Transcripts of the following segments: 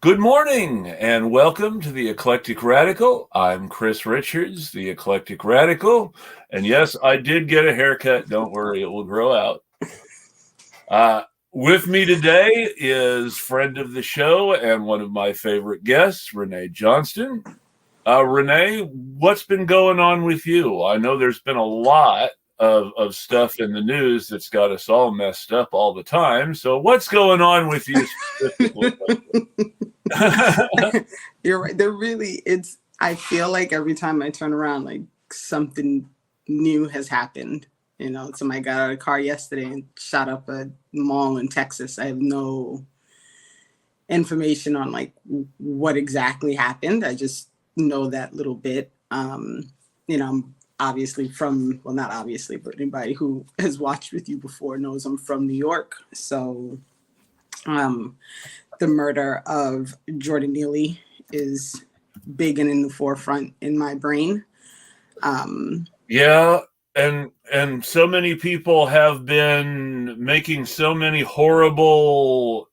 Good morning and welcome to the Eclectic Radical. I'm Chris Richards, the Eclectic Radical. And yes, I did get a haircut. Don't worry, it will grow out. With me today is friend of the show and one of my favorite guests, Renee Johnston. Renee, what's been going on with you? I know there's been a lot of stuff in the news that's got us all messed up all the time. So what's going on with you specifically? You're right. I feel like every time I turn around, like something new has happened. Somebody got out of a car yesterday and shot up a mall in Texas. I have no information on like what exactly happened. I just know that little bit. I'm obviously not obviously, but anybody who has watched with you before knows I'm from New York. So, the murder of Jordan Neely is big and in the forefront in my brain. Yeah, and so many people have been making so many horrible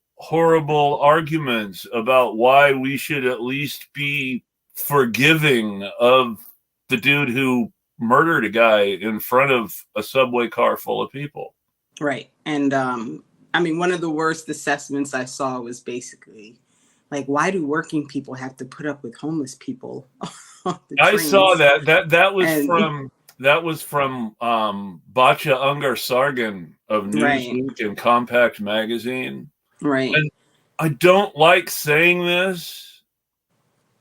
arguments about why we should at least be forgiving of the dude who murdered a guy in front of a subway car full of people. Right. And one of the worst assessments I saw was basically like, why do working people have to put up with homeless people on the I trains? saw that was from Batya Ungar Sargon of Newsweek and Compact Magazine. Right. And I don't like saying this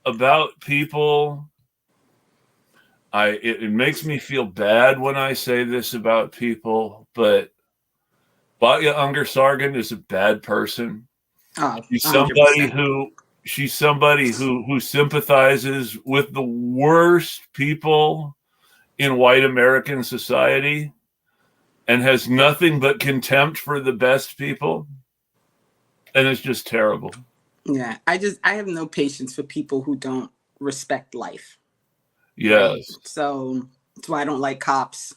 about people. It makes me feel bad when I say this about people, but Batya Ungar Sargon is a bad person. Oh, She's somebody who sympathizes with the worst people in white American society and has nothing but contempt for the best people. And it's just terrible. Yeah. I have no patience for people who don't respect life. Yes. Right? So that's why I don't like cops.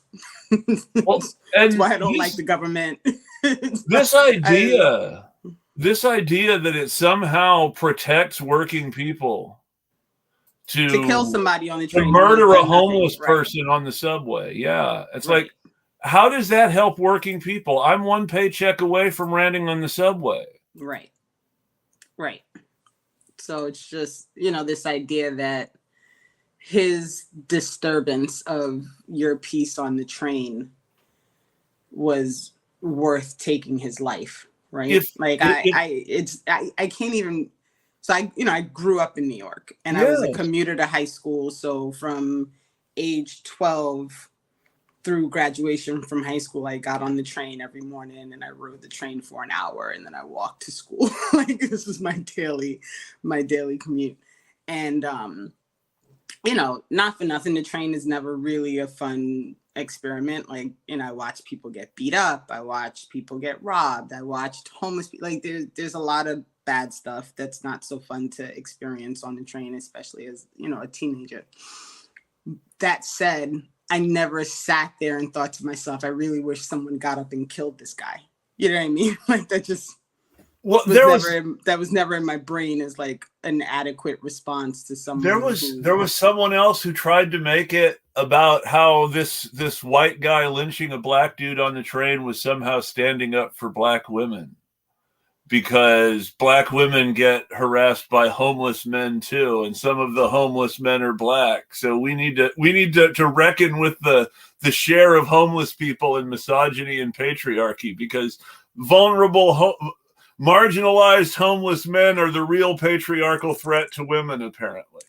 That's why I don't like the government. This idea that it somehow protects working people to kill somebody on the train, to murder a homeless person on the subway. Yeah. It's like, how does that help working people? I'm one paycheck away from renting on the subway. Right. So it's just, this idea that his disturbance of your piece on the train was worth taking his life. Right. I can't even. So I grew up in New York and I was a commuter to high school. So from age 12 through graduation from high school, I got on the train every morning and I rode the train for an hour and then I walked to school. Like this was my daily commute. And, not for nothing, the train is never really a fun experiment. Like, I watch people get beat up. I watch people get robbed. I watched homeless people. Like there's a lot of bad stuff that's not so fun to experience on the train, especially as, a teenager. That said, I never sat there and thought to myself, I really wish someone got up and killed this guy. You know what I mean? Like that just that was never in my brain as like an adequate response to someone. There was someone else who tried to make it about how this white guy lynching a black dude on the train was somehow standing up for black women, because black women get harassed by homeless men too, and some of the homeless men are black. So we need to reckon with the share of homeless people in misogyny and patriarchy, because vulnerable marginalized homeless men are the real patriarchal threat to women, apparently.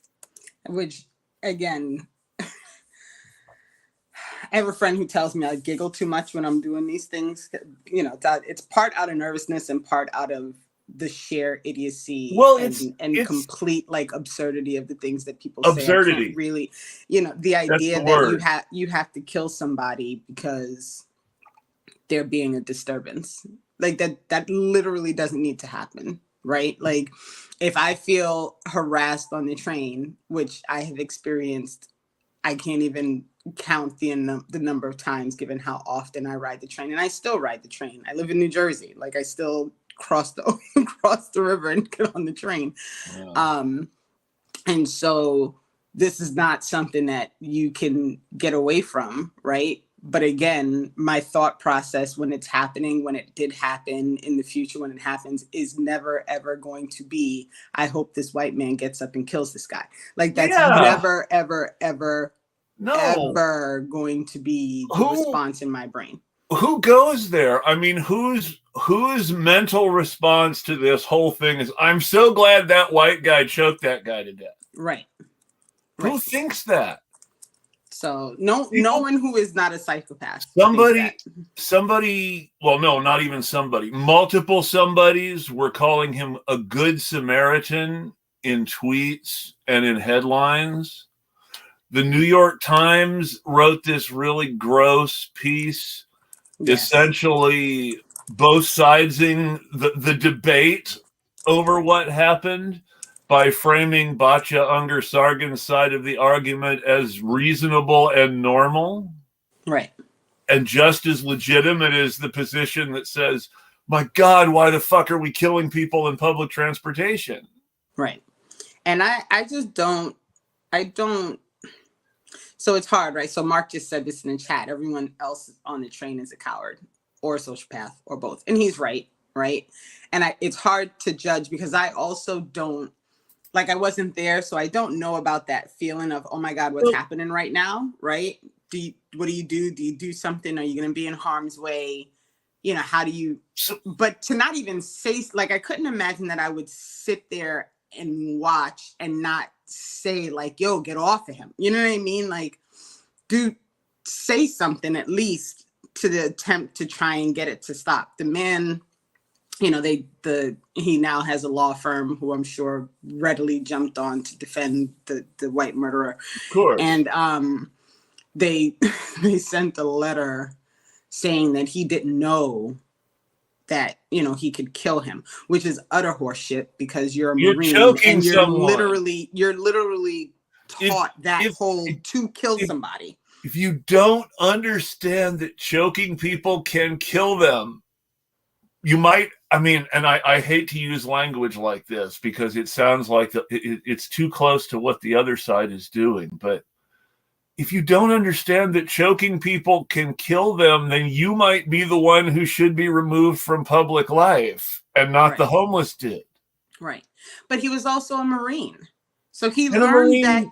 Which, again, I have a friend who tells me I giggle too much when I'm doing these things. It's part out of nervousness and part out of the sheer idiocy and complete like absurdity of the things that people say. I can't really, the idea that you have to kill somebody because they're being a disturbance. Like that literally doesn't need to happen, right? Like if I feel harassed on the train, which I have experienced, I can't even count the number of times given how often I ride the train. And I still ride the train. I live in New Jersey. Like I still cross the river and get on the train. Yeah. And so this is not something that you can get away from, right? But again, my thought process when it's happening, when it did happen, in the future when it happens, is never ever going to be, I hope this white man gets up and kills this guy. Like that's never ever ever ever going to be the response in my brain. Who goes there? I mean, whose mental response to this whole thing is, I'm so glad that white guy choked that guy to death. Right. Who thinks that? So no one who is not a psychopath. Somebody, well, no, not even somebody. Multiple somebodies were calling him a good Samaritan in tweets and in headlines. The New York Times wrote this really gross piece, essentially both sidesing the debate over what happened by framing Batya Unger Sargon's side of the argument as reasonable and normal. Right. And just as legitimate as the position that says, my God, why the fuck are we killing people in public transportation? Right. And I don't. So it's hard, right? So Mark just said this in the chat. Everyone else on the train is a coward or a sociopath or both. And he's right, right? And it's hard to judge because I also don't, like, I wasn't there, so I don't know about that feeling of, oh my God, what's happening right now, right? What do you do? Do you do something? Are you going to be in harm's way? You know, how do you, but to not even say, like, I couldn't imagine that I would sit there and watch and not say like, yo, get off of him. You know what I mean? Like, dude, say something at least to the attempt to try and get it to stop. The man, you know, he now has a law firm who I'm sure readily jumped on to defend the white murderer. Of course. And they sent a letter saying that he didn't know that, you know, he could kill him, which is utter horseshit because you're a Marine and you're literally taught to kill somebody. If you don't understand that choking people can kill them, you might, I mean, and I hate to use language like this because it sounds like it's too close to what the other side is doing. But if you don't understand that choking people can kill them, then you might be the one who should be removed from public life and not the homeless did. Right. But he was also a Marine. So he learned that.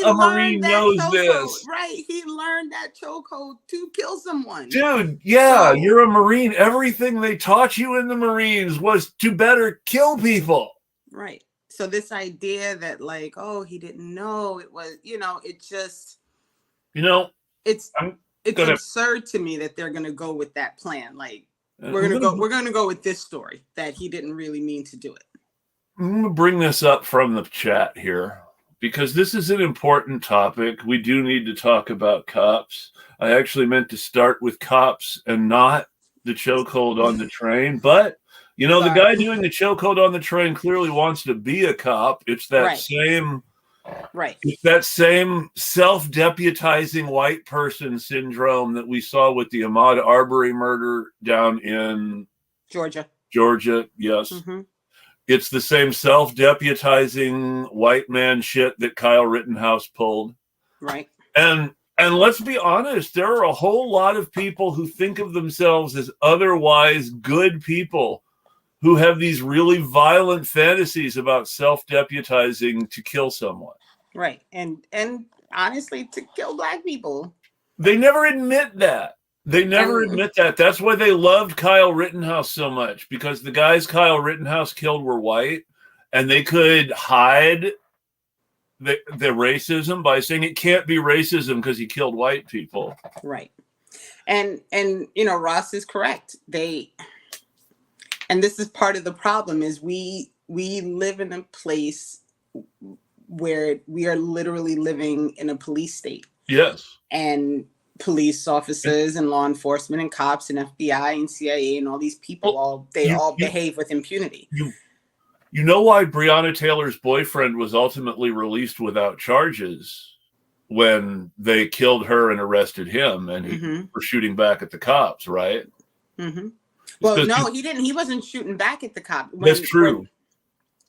A Marine knows this. Right. He learned that chokehold to kill someone. Dude, yeah, you're a Marine. Everything they taught you in the Marines was to better kill people. Right. So this idea that like, oh, he didn't know, it was, you know, it just, you know, it's absurd to me that they're gonna go with that plan. Like we're gonna go with this story that he didn't really mean to do it. I'm gonna bring this up from the chat here because this is an important topic. We do need to talk about cops. I actually meant to start with cops and not the chokehold on the train, but you know, the guy doing the chokehold on the train clearly wants to be a cop. It's that same, it's that same self-deputizing white person syndrome that we saw with the Ahmaud Arbery murder down in Georgia. Yes. Mm-hmm. It's the same self-deputizing white man shit that Kyle Rittenhouse pulled. Right. And let's be honest, there are a whole lot of people who think of themselves as otherwise good people who have these really violent fantasies about self-deputizing to kill someone. Right. And honestly, to kill Black people. They never admit that. That's why they loved Kyle Rittenhouse so much, because the guys Kyle Rittenhouse killed were white, and they could hide the racism by saying it can't be racism because he killed white people. Right. And you know, Ross is correct. And this is part of the problem is we live in a place where we are literally living in a police state. Yes. And police officers and law enforcement and cops and FBI and CIA and all these people, all behave with impunity. You know why Breonna Taylor's boyfriend was ultimately released without charges when they killed her and arrested him and for shooting back at the cops, right? Mm-hmm. Well, no, he didn't. He wasn't shooting back at the cop. That's true.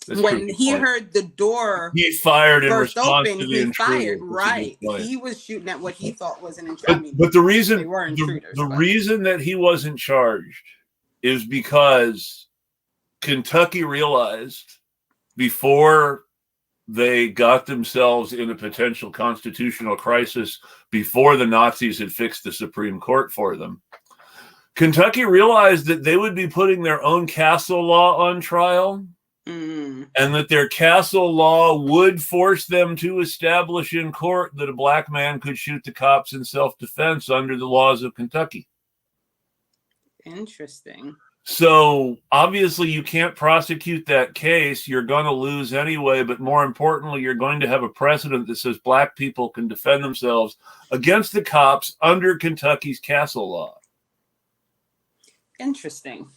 When he heard the door, he fired in burst response open. to the He intruder. fired. Right. He was shooting at what he thought was an intruder. But the reason they were intruders. The reason that he wasn't charged is because Kentucky realized before they got themselves in a potential constitutional crisis, before the Nazis had fixed the Supreme Court for them, Kentucky realized that they would be putting their own castle law on trial, and that their castle law would force them to establish in court that a black man could shoot the cops in self-defense under the laws of Kentucky. Interesting. So obviously you can't prosecute that case. You're going to lose anyway. But more importantly, you're going to have a precedent that says black people can defend themselves against the cops under Kentucky's castle law. Interesting.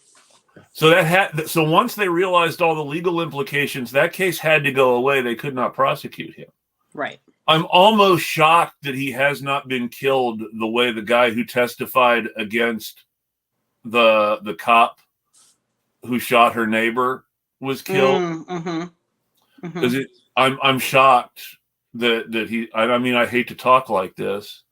So so once they realized all the legal implications, that case had to go away. They could not prosecute him. Right. I'm almost shocked that he has not been killed the way the guy who testified against the cop who shot her neighbor was killed. Because I'm shocked that he. I mean, I hate to talk like this,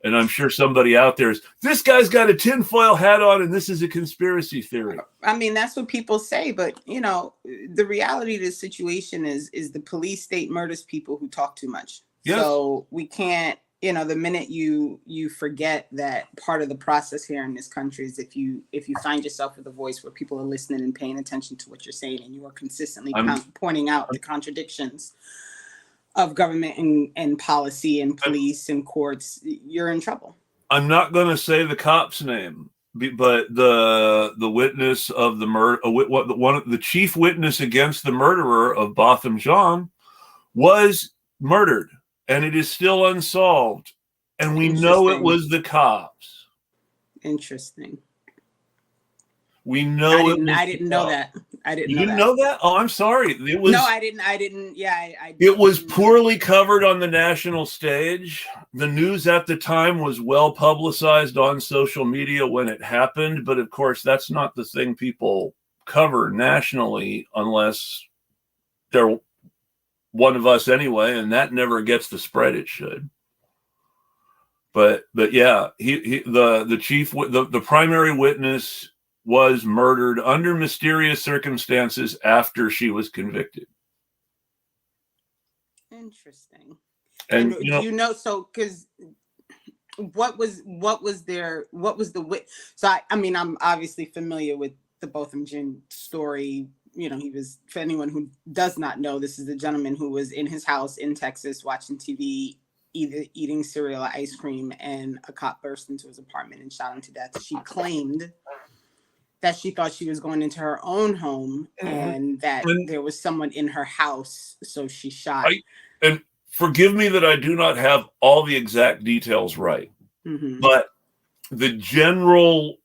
and I'm sure somebody out there is. This guy's got a tinfoil hat on, and this is a conspiracy theory. I mean, that's what people say, but you know, the reality of the situation is the police state murders people who talk too much. Yes. So we can't. You know, the minute you forget that part of the process here in this country is if you find yourself with a voice where people are listening and paying attention to what you're saying, and you are consistently pointing out the contradictions of government and policy and police and courts, you're in trouble. I'm not going to say the cop's name, but the witness of the murder, the chief witness against the murderer of Botham Jean was murdered. And it is still unsolved. And we know it was the cops. Interesting. We know I didn't know that. I didn't you know didn't that. know that? Oh, I'm sorry. It was. No, I didn't. Yeah, it was poorly covered on the national stage. The news at the time was well publicized on social media when it happened. But of course, that's not the thing people cover nationally unless they're one of us anyway, and that never gets the spread it should. But yeah, the primary witness was murdered under mysterious circumstances after she was convicted. Interesting. And you know, so because what was the wit? So I mean, I'm obviously familiar with the Botham Jean story. You know, he was, for anyone who does not know, this is a gentleman who was in his house in Texas watching TV, either eating cereal or ice cream, and a cop burst into his apartment and shot him to death. She claimed that she thought she was going into her own home and that there was someone in her house, so she shot. And forgive me that I do not have all the exact details right, but the general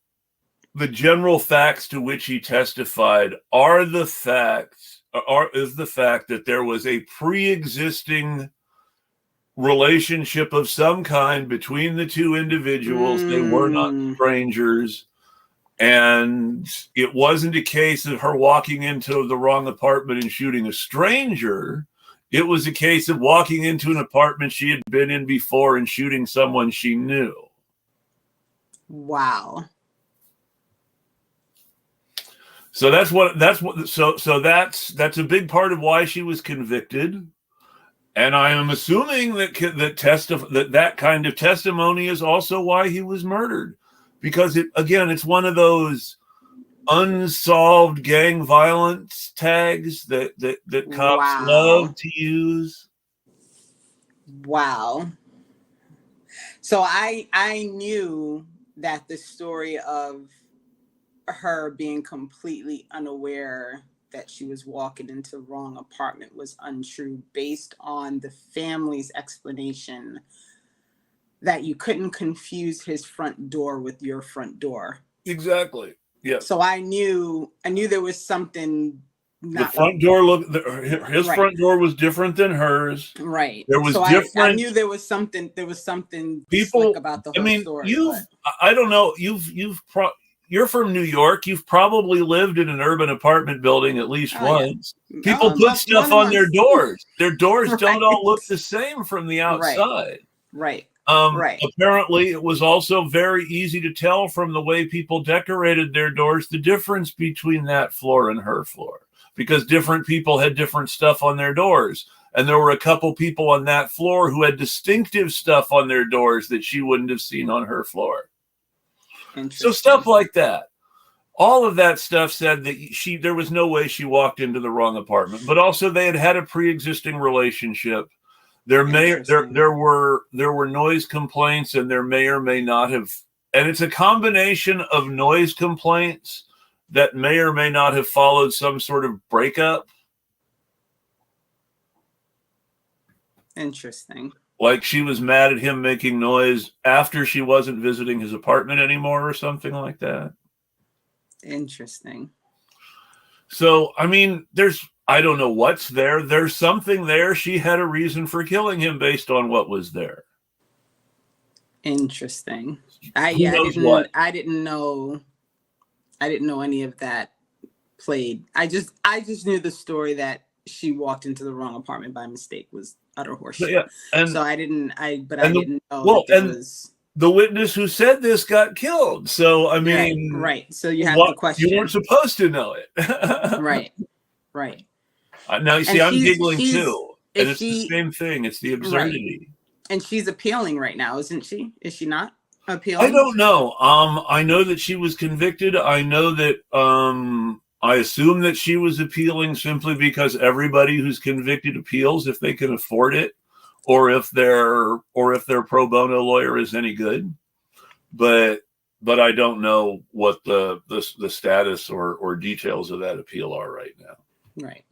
facts to which he testified is the fact that there was a pre-existing relationship of some kind between the two individuals. They were not strangers, and it wasn't a case of her walking into the wrong apartment and shooting a stranger. It was a case of walking into an apartment she had been in before and shooting someone she knew. Wow. So that's a big part of why she was convicted, and I am assuming that kind of testimony is also why he was murdered, because it's one of those unsolved gang violence tags that cops love to use. Wow. So I knew that the story of her being completely unaware that she was walking into the wrong apartment was untrue, based on the family's explanation that you couldn't confuse his front door with your front door. Exactly. Yeah. So I knew there was something. The front door his front door was different than hers. Right. There was different. I knew there was something. People slick about the whole story. I don't know. you're from New York. You've probably lived in an urban apartment building at least once. Yeah. People put stuff on their doors. Their doors Right. don't all look the same from the outside. Right. Apparently, it was also very easy to tell from the way people decorated their doors the difference between that floor and her floor, because different people had different stuff on their doors. And there were a couple people on that floor who had distinctive stuff on their doors that she wouldn't have seen on her floor. So stuff like that. All of that stuff said that there was no way she walked into the wrong apartment, but also they had a pre-existing relationship. There were noise complaints, and there may or may not have, and it's a combination of noise complaints that may or may not have followed some sort of breakup. Interesting. Like she was mad at him making noise after she wasn't visiting his apartment anymore or something like that. Interesting. So, I mean, I don't know what's there. There's something there. She had a reason for killing him based on what was there. Interesting. I didn't know any of that played. I just knew the story that she walked into the wrong apartment by mistake was utter horseshit. Yeah, so I didn't know it was the witness who said this got killed. So I mean, right. So you have the question. You weren't supposed to know it. Right. Now you see, I'm giggling too, and it's the same thing. It's the absurdity. Right. And she's appealing right now, isn't she? Is she not appealing? I don't know. I know that she was convicted. I know that. I assume that she was appealing simply because everybody who's convicted appeals if they can afford it, or if their pro bono lawyer is any good. But I don't know what the status or details of that appeal are right now. Right.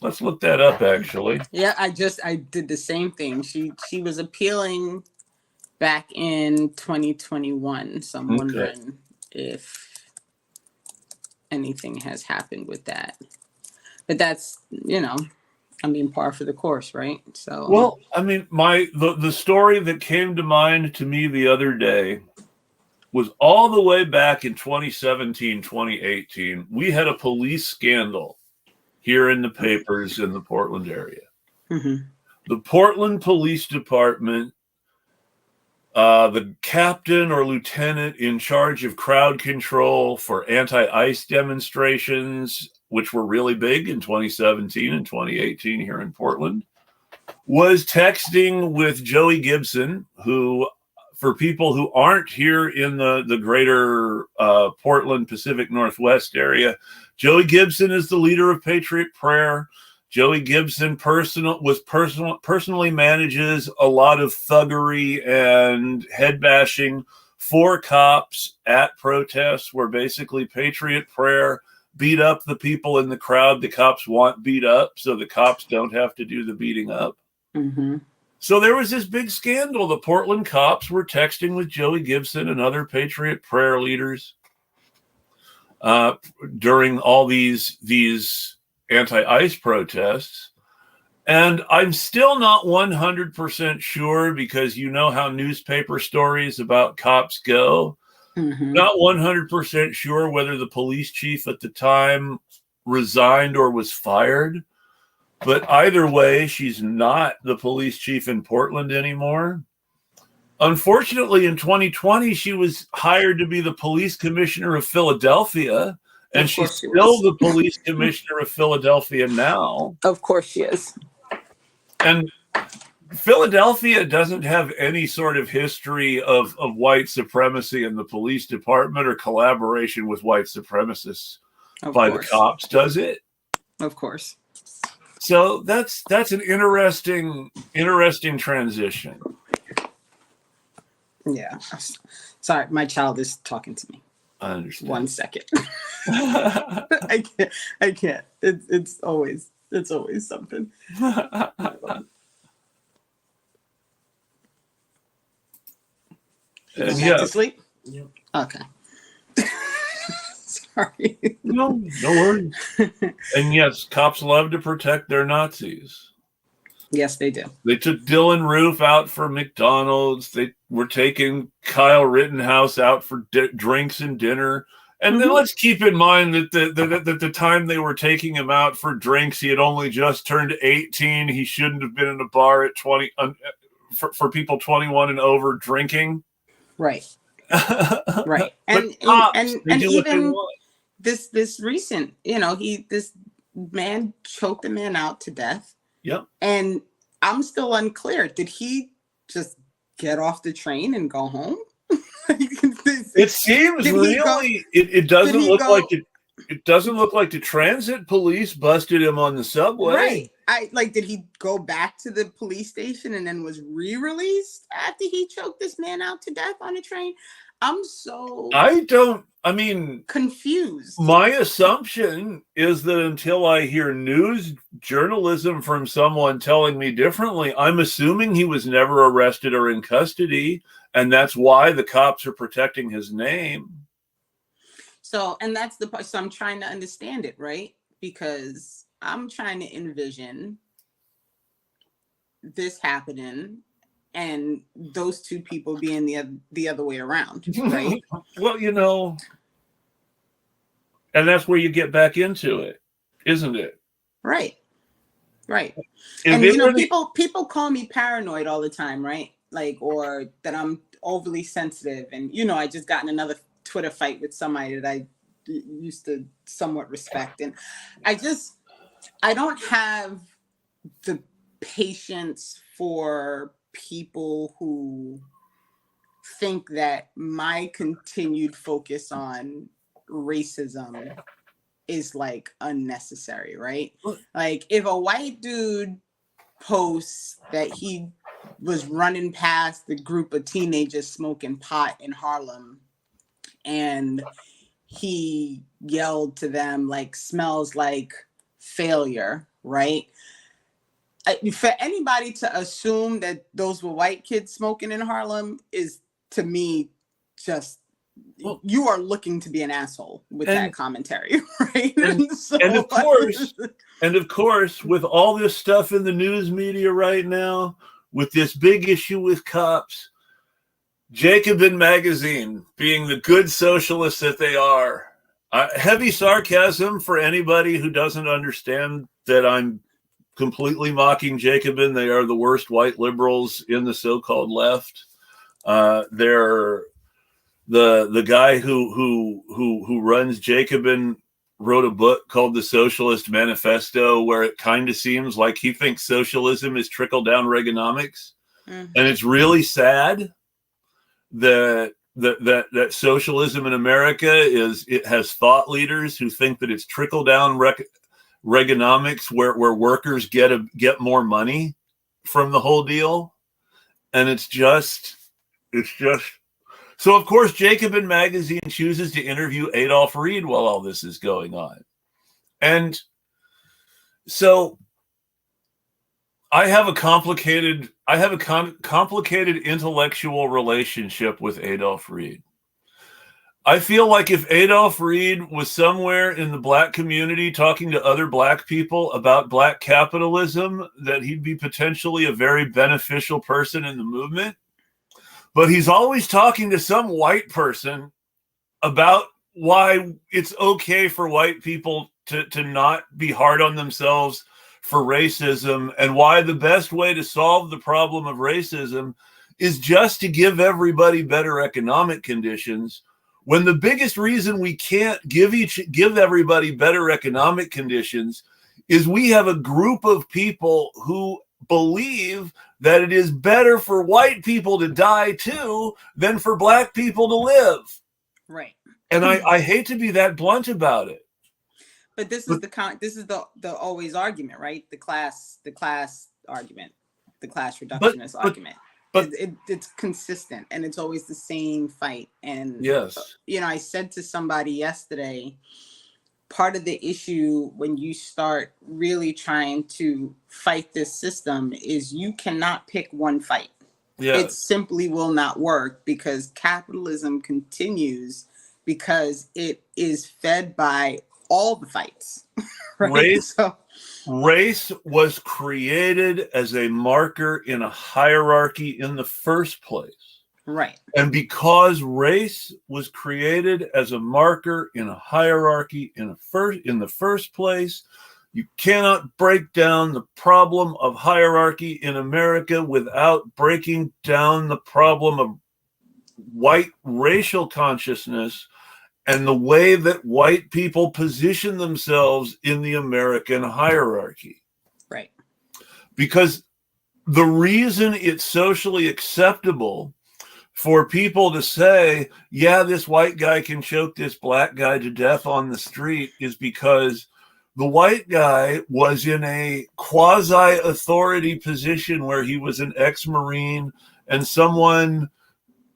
Let's look that up, actually. Yeah, I did the same thing. She was appealing back in 2021. So I'm wondering if anything has happened with that. But that's, par for the course, right? So well, I mean, the story that came to mind to me the other day was all the way back in 2017, 2018. We had a police scandal here in the papers in the Portland area. Mm-hmm. The Portland Police Department, the captain or lieutenant in charge of crowd control for anti-ICE demonstrations, which were really big in 2017 and 2018 here in Portland, was texting with Joey Gibson, who, for people who aren't here in the greater Portland Pacific Northwest area, Joey Gibson is the leader of Patriot Prayer. Joey Gibson personally manages a lot of thuggery and head bashing for cops at protests where basically Patriot Prayer beat up the people in the crowd the cops want beat up so the cops don't have to do the beating up. Mm-hmm. So there was this big scandal. The Portland cops were texting with Joey Gibson and other Patriot Prayer leaders during all these anti-ICE protests. And I'm still not 100% sure, because you know how newspaper stories about cops go. Mm-hmm. Not 100% sure whether the police chief at the time resigned or was fired. But either way, she's not the police chief in Portland anymore. Unfortunately, in 2020, she was hired to be the police commissioner of Philadelphia. And she's still the police commissioner of Philadelphia now. Of course she is. And Philadelphia doesn't have any sort of history of white supremacy in the police department or collaboration with white supremacists by the cops, does it? Of course. So that's an interesting transition. Yeah. Sorry, my child is talking to me. I understand. 1 second. I can't. It's always something. Back to sleep? Yep. Okay. Sorry. No worries. And yes, cops love to protect their Nazis. Yes, they do. They took Dylan Roof out for McDonald's. They were taking Kyle Rittenhouse out for drinks and dinner And then let's keep in mind that the time they were taking him out for drinks, he had only just turned 18. He shouldn't have been in a bar at 20 for people 21 and over drinking. Right. Right. And cops, and even this recent, this man choked the man out to death. Yep. And I'm still unclear. Did he just get off the train and go home? It seems really it doesn't look like it doesn't look like the transit police busted him on the subway. Right. Did he go back to the police station and then was re-released after he choked this man out to death on a train? I'm confused. My assumption is that until I hear news journalism from someone telling me differently, I'm assuming he was never arrested or in custody, and that's why the cops are protecting his name. So, and that's the part. So I'm trying to understand it, right? Because I'm trying to envision this happening and those two people being the other way around, right? Well, and that's where you get back into it, isn't it? Right. And people call me paranoid all the time, right? Or that I'm overly sensitive. And I just got in another Twitter fight with somebody that I used to somewhat respect, and I don't have the patience for people who think that my continued focus on racism is unnecessary, right? If a white dude posts that he was running past the group of teenagers smoking pot in Harlem and he yelled to them smells like failure, right? For anybody to assume that those were white kids smoking in Harlem is, to me, just you are looking to be an asshole with that commentary, right? And of course, with all this stuff in the news media right now, with this big issue with cops, Jacobin magazine, being the good socialists that they are, heavy sarcasm for anybody who doesn't understand that I'm completely mocking Jacobin. They are the worst white liberals in the so-called left. They're the guy who runs Jacobin wrote a book called The Socialist Manifesto, where it kind of seems like he thinks socialism is trickle-down Reaganomics. And it's really sad that socialism in America it has thought leaders who think that it's trickle-down Reaganomics, where workers get more money from the whole deal. And it's just so, of course, Jacobin magazine chooses to interview Adolph Reed while all this is going on. And so I have a complicated intellectual relationship with Adolph Reed. I feel like if Adolph Reed was somewhere in the black community talking to other black people about black capitalism, that he'd be potentially a very beneficial person in the movement. But he's always talking to some white person about why it's okay for white people to not be hard on themselves for racism, and why the best way to solve the problem of racism is just to give everybody better economic conditions, when the biggest reason we can't give everybody better economic conditions is we have a group of people who believe that it is better for white people to die too than for black people to live. Right. And I hate to be that blunt about it. But this is the always argument, right? The class argument, the class reductionist argument. But it's consistent, and it's always the same fight. And yes, I said to somebody yesterday, part of the issue when you start really trying to fight this system is you cannot pick one fight. Yeah. It simply will not work, because capitalism continues because it is fed by all the fights. Right? Race was created as a marker in a hierarchy in the first place. Right. And because race was created as a marker in a hierarchy in the first place, you cannot break down the problem of hierarchy in America without breaking down the problem of white racial consciousness and the way that white people position themselves in the American hierarchy. Right. Because the reason it's socially acceptable for people to say, yeah, this white guy can choke this black guy to death on the street is because the white guy was in a quasi-authority position where he was an ex-Marine and someone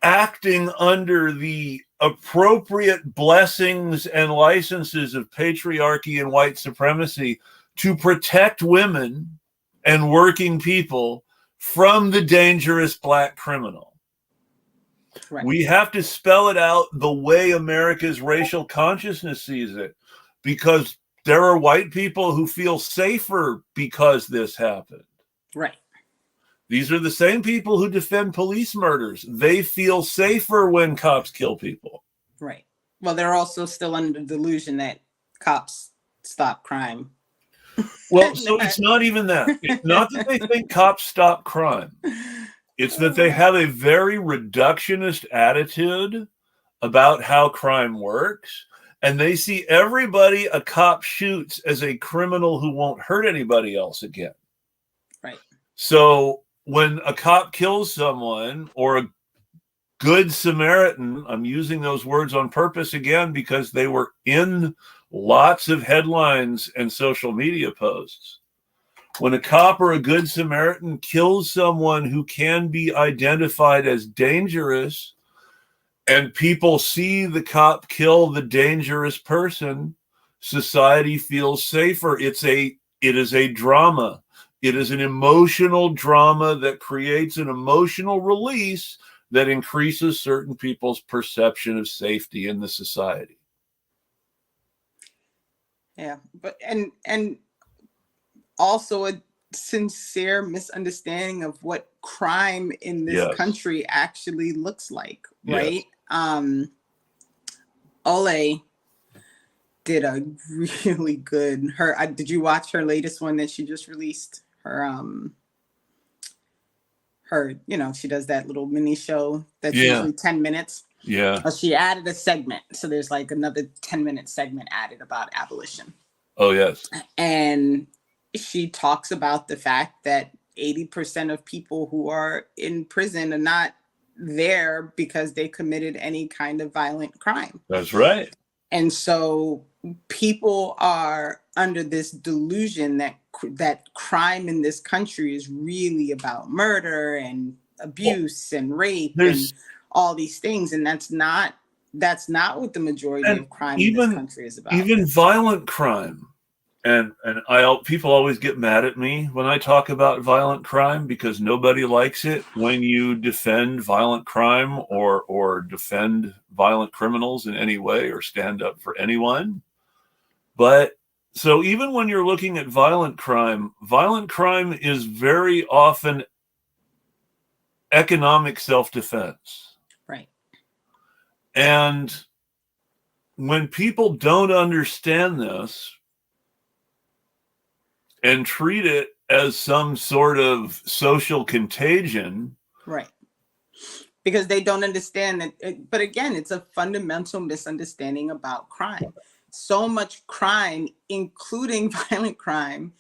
acting under the appropriate blessings and licenses of patriarchy and white supremacy to protect women and working people from the dangerous black criminal. Right. We have to spell it out the way America's racial consciousness sees it, because there are white people who feel safer because this happened. Right. These are the same people who defend police murders. They feel safer when cops kill people. Right. Well, they're also still under the delusion that cops stop crime. Well, so it's not even that. It's not that they think cops stop crime. It's that they have a very reductionist attitude about how crime works. And they see everybody a cop shoots as a criminal who won't hurt anybody else again. Right. So when a cop kills someone, or a good Samaritan, I'm using those words on purpose again because they were in lots of headlines and social media posts. When a cop or a good Samaritan kills someone who can be identified as dangerous, and people see the cop kill the dangerous person, society feels safer. It is a drama. It is an emotional drama that creates an emotional release that increases certain people's perception of safety in the society. Yeah, but and also a sincere misunderstanding of what crime in this country actually looks like, right? Yes. Ole did a really good. Did you watch her latest one that she just released? She does that little mini show that's usually 10 minutes. Yeah. She added a segment. So there's like another 10-minute segment added about abolition. Oh, yes. And she talks about the fact that 80% of people who are in prison are not there because they committed any kind of violent crime. That's right. And so people are under this delusion that crime in this country is really about murder and abuse and rape and all these things. And that's not what the majority of crime in this country is about. Even violent crime. And people always get mad at me when I talk about violent crime because nobody likes it when you defend violent crime or defend violent criminals in any way or stand up for anyone. But so even when you're looking at violent crime is very often economic self-defense. Right. And when people don't understand this, and treat it as some sort of social contagion. Right. Because they don't understand that. But again, it's a fundamental misunderstanding about crime. So much crime, including violent crime,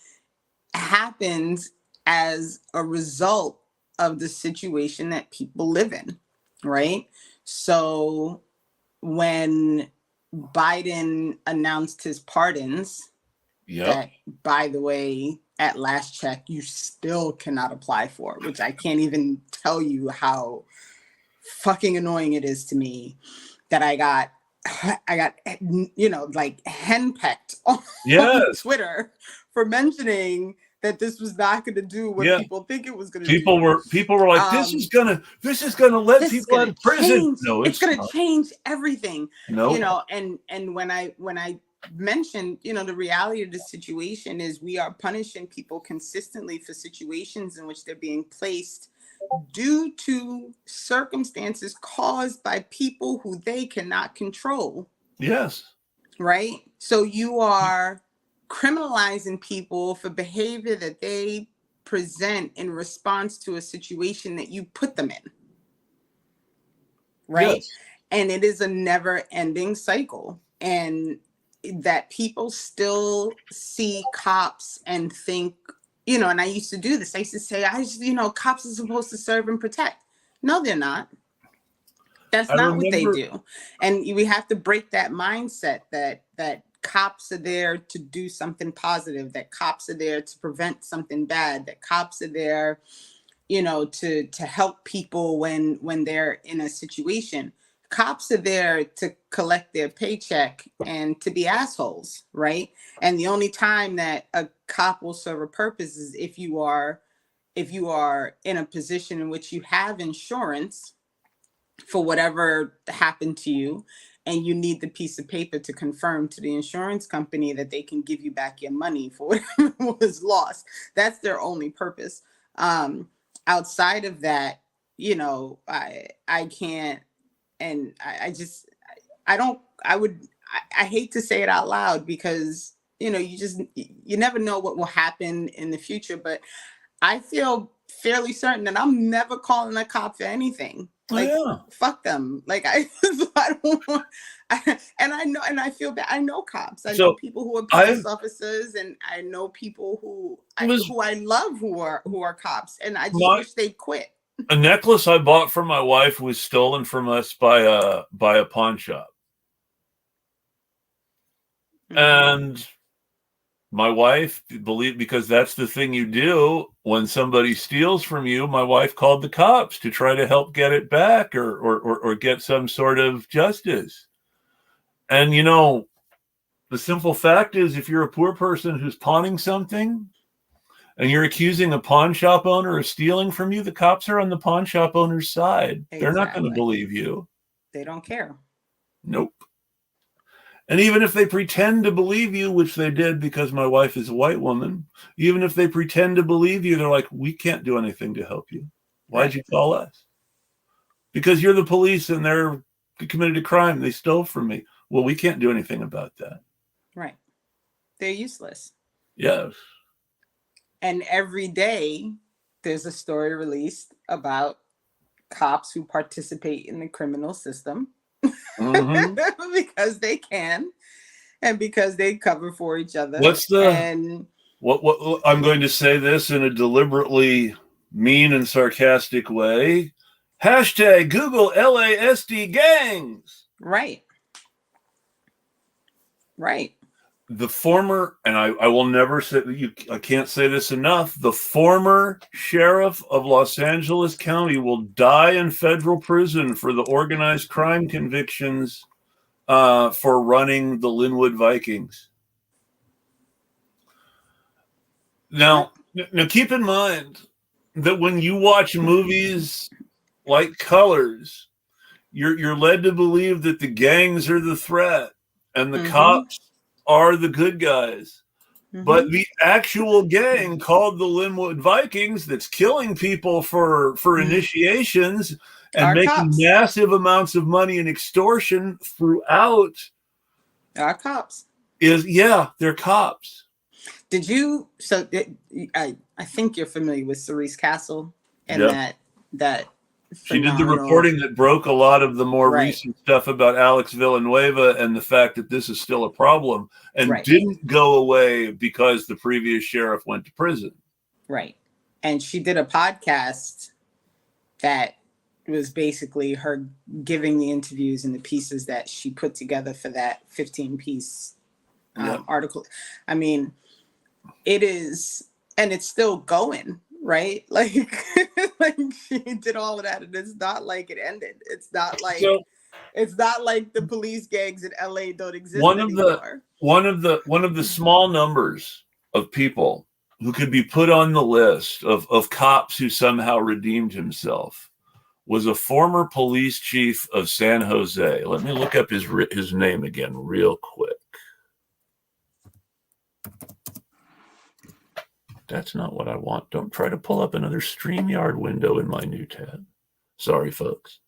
happens as a result of the situation that people live in. Right. So when Biden announced his pardons, that, by the way, at last check, you still cannot apply for, which I can't even tell you how fucking annoying it is to me that I got henpecked on Twitter for mentioning that this was not going to do what people think it was going to do. People were like, this is gonna let people out of prison. No, it's going to change everything. No. And when I mentioned, the reality of the situation is we are punishing people consistently for situations in which they're being placed due to circumstances caused by people who they cannot control. Yes. Right? So you are criminalizing people for behavior that they present in response to a situation that you put them in. Right? Yes. And it is a never-ending cycle. And that people still see cops and think, and I used to do this. I used to say, cops are supposed to serve and protect. No, they're not. That's not what they do. And we have to break that mindset that cops are there to do something positive, that cops are there to prevent something bad, that cops are there, to help people when they're in a situation. Cops are there to collect their paycheck and to be assholes, right? And the only time that a cop will serve a purpose is if you are in a position in which you have insurance for whatever happened to you, and you need the piece of paper to confirm to the insurance company that they can give you back your money for whatever was lost. That's their only purpose. Outside of that, I can't, and I hate to say it out loud because, you never know what will happen in the future, but I feel fairly certain that I'm never calling a cop for anything. Like, fuck them. Like, I don't want, and I feel bad. I know cops. I know people who are police officers, and I know people who I love who are cops, and I just wish they'd quit. A necklace I bought for my wife was stolen from us by a pawn shop. Mm-hmm. And my wife believed, because that's the thing you do when somebody steals from you, my wife called the cops to try to help get it back or get some sort of justice. And, the simple fact is, if you're a poor person who's pawning something and you're accusing a pawn shop owner of stealing from you, the cops are on the pawn shop owner's side. Exactly. They're not going to believe you. They don't care. Nope. And even if they pretend to believe you, which they did because my wife is a white woman, even if they pretend to believe you, they're like, we can't do anything to help you. Why'd you call us? Because you're the police and they committed a crime. They stole from me. Well, we can't do anything about that. Right. They're useless. Yes. And every day there's a story released about cops who participate in the criminal system. Mm-hmm. Because they can, and because they cover for each other. What I'm going to say this in a deliberately mean and sarcastic way. Hashtag Google LASD gangs. Right. The former, and I will never say, I can't say this enough, the former sheriff of Los Angeles County will die in federal prison for the organized crime convictions for running the Linwood Vikings. Now keep in mind that when you watch movies like Colors, you're led to believe that the gangs are the threat and the cops are the good guys. Mm-hmm. But the actual gang called the Linwood Vikings that's killing people for initiations and making cops. Massive amounts of money in extortion throughout. Our cops. They're cops. Did you, I think you're familiar with Cerise Castle and that she did the reporting that broke a lot of the more recent stuff about Alex Villanueva and the fact that this is still a problem and didn't go away because the previous sheriff went to prison. Right. And she did a podcast that was basically her giving the interviews and the pieces that she put together for that 15-piece article. I mean, it is, and it's still going. Right? Like she did all of that, and it's not like it ended. It's not like the police gangs in LA don't exist anymore. One of the small numbers of people who could be put on the list of cops who somehow redeemed himself was a former police chief of San Jose. Let me look up his name again real quick. That's not what I want. Don't try to pull up another StreamYard window in my new tab. Sorry, folks.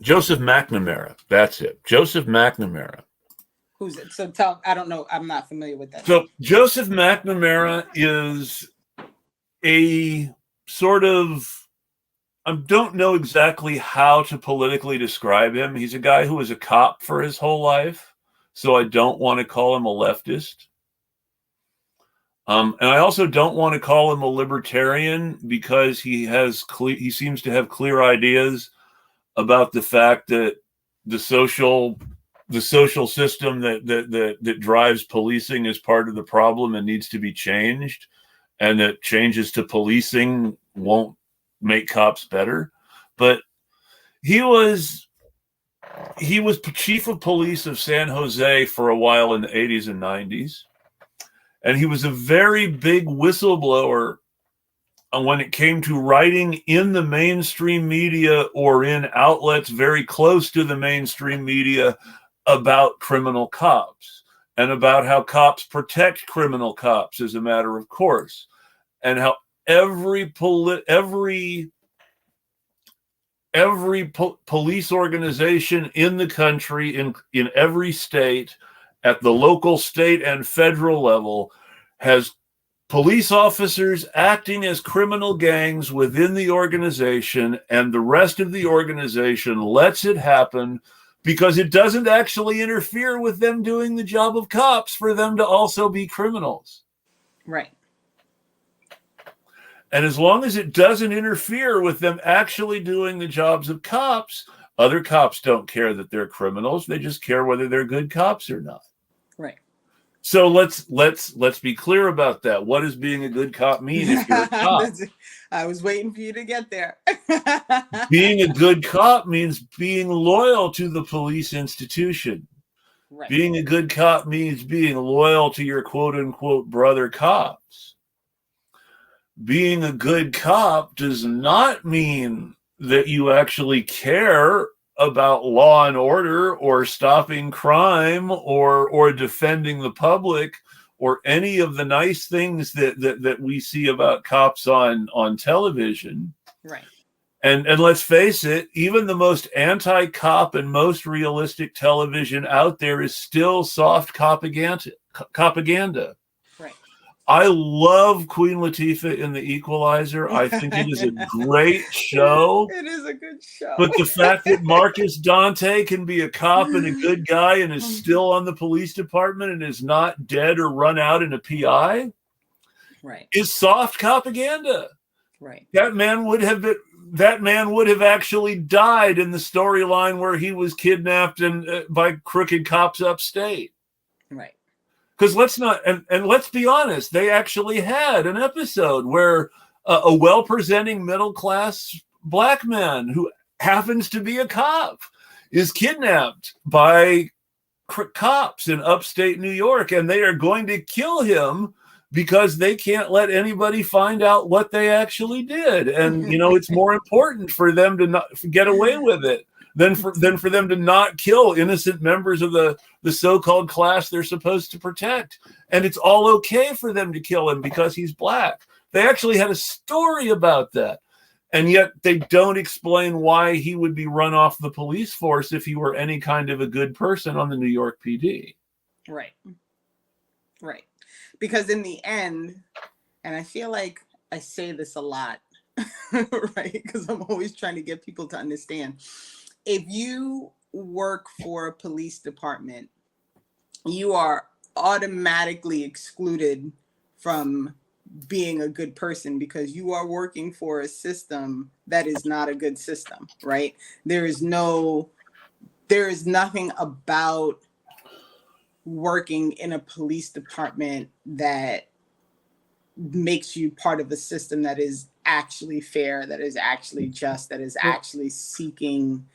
Joseph McNamara. That's it. Joseph McNamara. Who's it? So tell, I don't know. I'm not familiar with that. So Joseph McNamara is a sort of, I don't know exactly how to politically describe him. He's a guy who was a cop for his whole life, so I don't want to call him a leftist. And I also don't want to call him a libertarian because he seems to have clear ideas about the fact that the social system that drives policing is part of the problem and needs to be changed, and that changes to policing won't make cops better. But he was chief of police of San Jose for a while in the 80s and 90s. And he was a very big whistleblower when it came to writing in the mainstream media or in outlets very close to the mainstream media about criminal cops and about how cops protect criminal cops as a matter of course, and how every police organization in the country, in every state, at the local, state, and federal level, has police officers acting as criminal gangs within the organization, and the rest of the organization lets it happen because it doesn't actually interfere with them doing the job of cops for them to also be criminals. Right. And as long as it doesn't interfere with them actually doing the jobs of cops, other cops don't care that they're criminals. They just care whether they're good cops or not. Right. So let's be clear about that. What does being a good cop mean if you're a cop? I was waiting for you to get there. Being a good cop means being loyal to the police institution. Right. Being a good cop means being loyal to your quote-unquote brother cops. Being a good cop does not mean that you actually care about law and order or stopping crime or defending the public or any of the nice things that we see about cops on television. Right. And let's face it, even the most anti-cop and most realistic television out there is still soft propaganda. Right. I love Queen Latifah in The Equalizer. I think it is a great show. It is a good show. But the fact that Marcus Dante can be a cop and a good guy and is still on the police department and is not dead or run out in a PI, right, is soft propaganda. Right. That man would have actually died in the storyline where he was kidnapped by crooked cops upstate. Right. Because let's be honest, they actually had an episode where a well-presenting middle-class black man who happens to be a cop is kidnapped by cops in upstate New York, and they are going to kill him because they can't let anybody find out what they actually did. And, it's more important for them to not get away with it than for them to not kill innocent members of the so-called class they're supposed to protect. And it's all okay for them to kill him because he's black. They actually had a story about that. And yet they don't explain why he would be run off the police force if he were any kind of a good person on the New York PD. Right. Right. Because in the end, and I feel like I say this a lot, right? Because I'm always trying to get people to understand. If you work for a police department, you are automatically excluded from being a good person because you are working for a system that is not a good system, right? There is nothing about working in a police department that makes you part of a system that is actually fair, that is actually just, that is actually seeking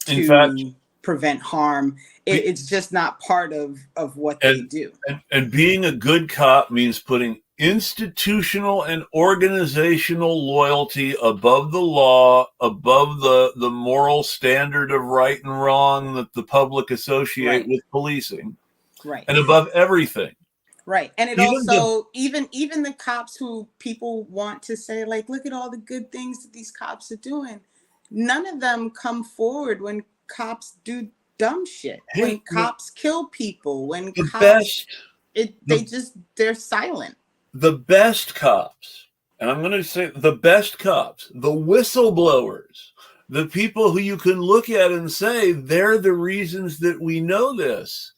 to prevent harm. It's just not part of what they do. And being a good cop means putting institutional and organizational loyalty above the law, above the moral standard of right and wrong that the public associate with policing, and above everything. Right. And it also, even the cops who people want to say, like, look at all the good things that these cops are doing. None of them come forward when cops do dumb shit, when cops kill people, when cops, they're silent. The best cops, and I'm going to say the best cops, the whistleblowers, the people who you can look at and say, they're the reasons that we know this.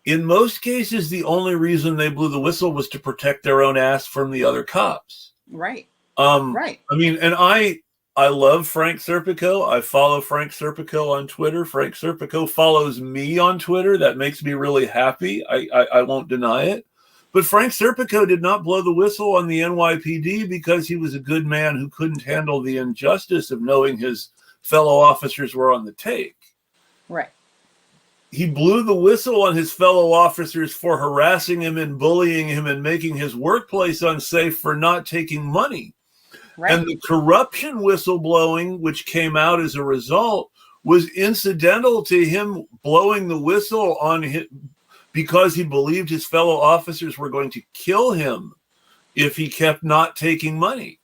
In most cases, the only reason they blew the whistle was to protect their own ass from the other cops. Right. Right. I mean, and I love Frank Serpico. I follow Frank Serpico on Twitter. Frank Serpico follows me on Twitter. That makes me really happy. I won't deny it. But Frank Serpico did not blow the whistle on the NYPD because he was a good man who couldn't handle the injustice of knowing his fellow officers were on the take. Right. He blew the whistle on his fellow officers for harassing him and bullying him and making his workplace unsafe for not taking money. Right. And the corruption whistleblowing, which came out as a result, was incidental to him blowing the whistle on him because he believed his fellow officers were going to kill him if he kept not taking money.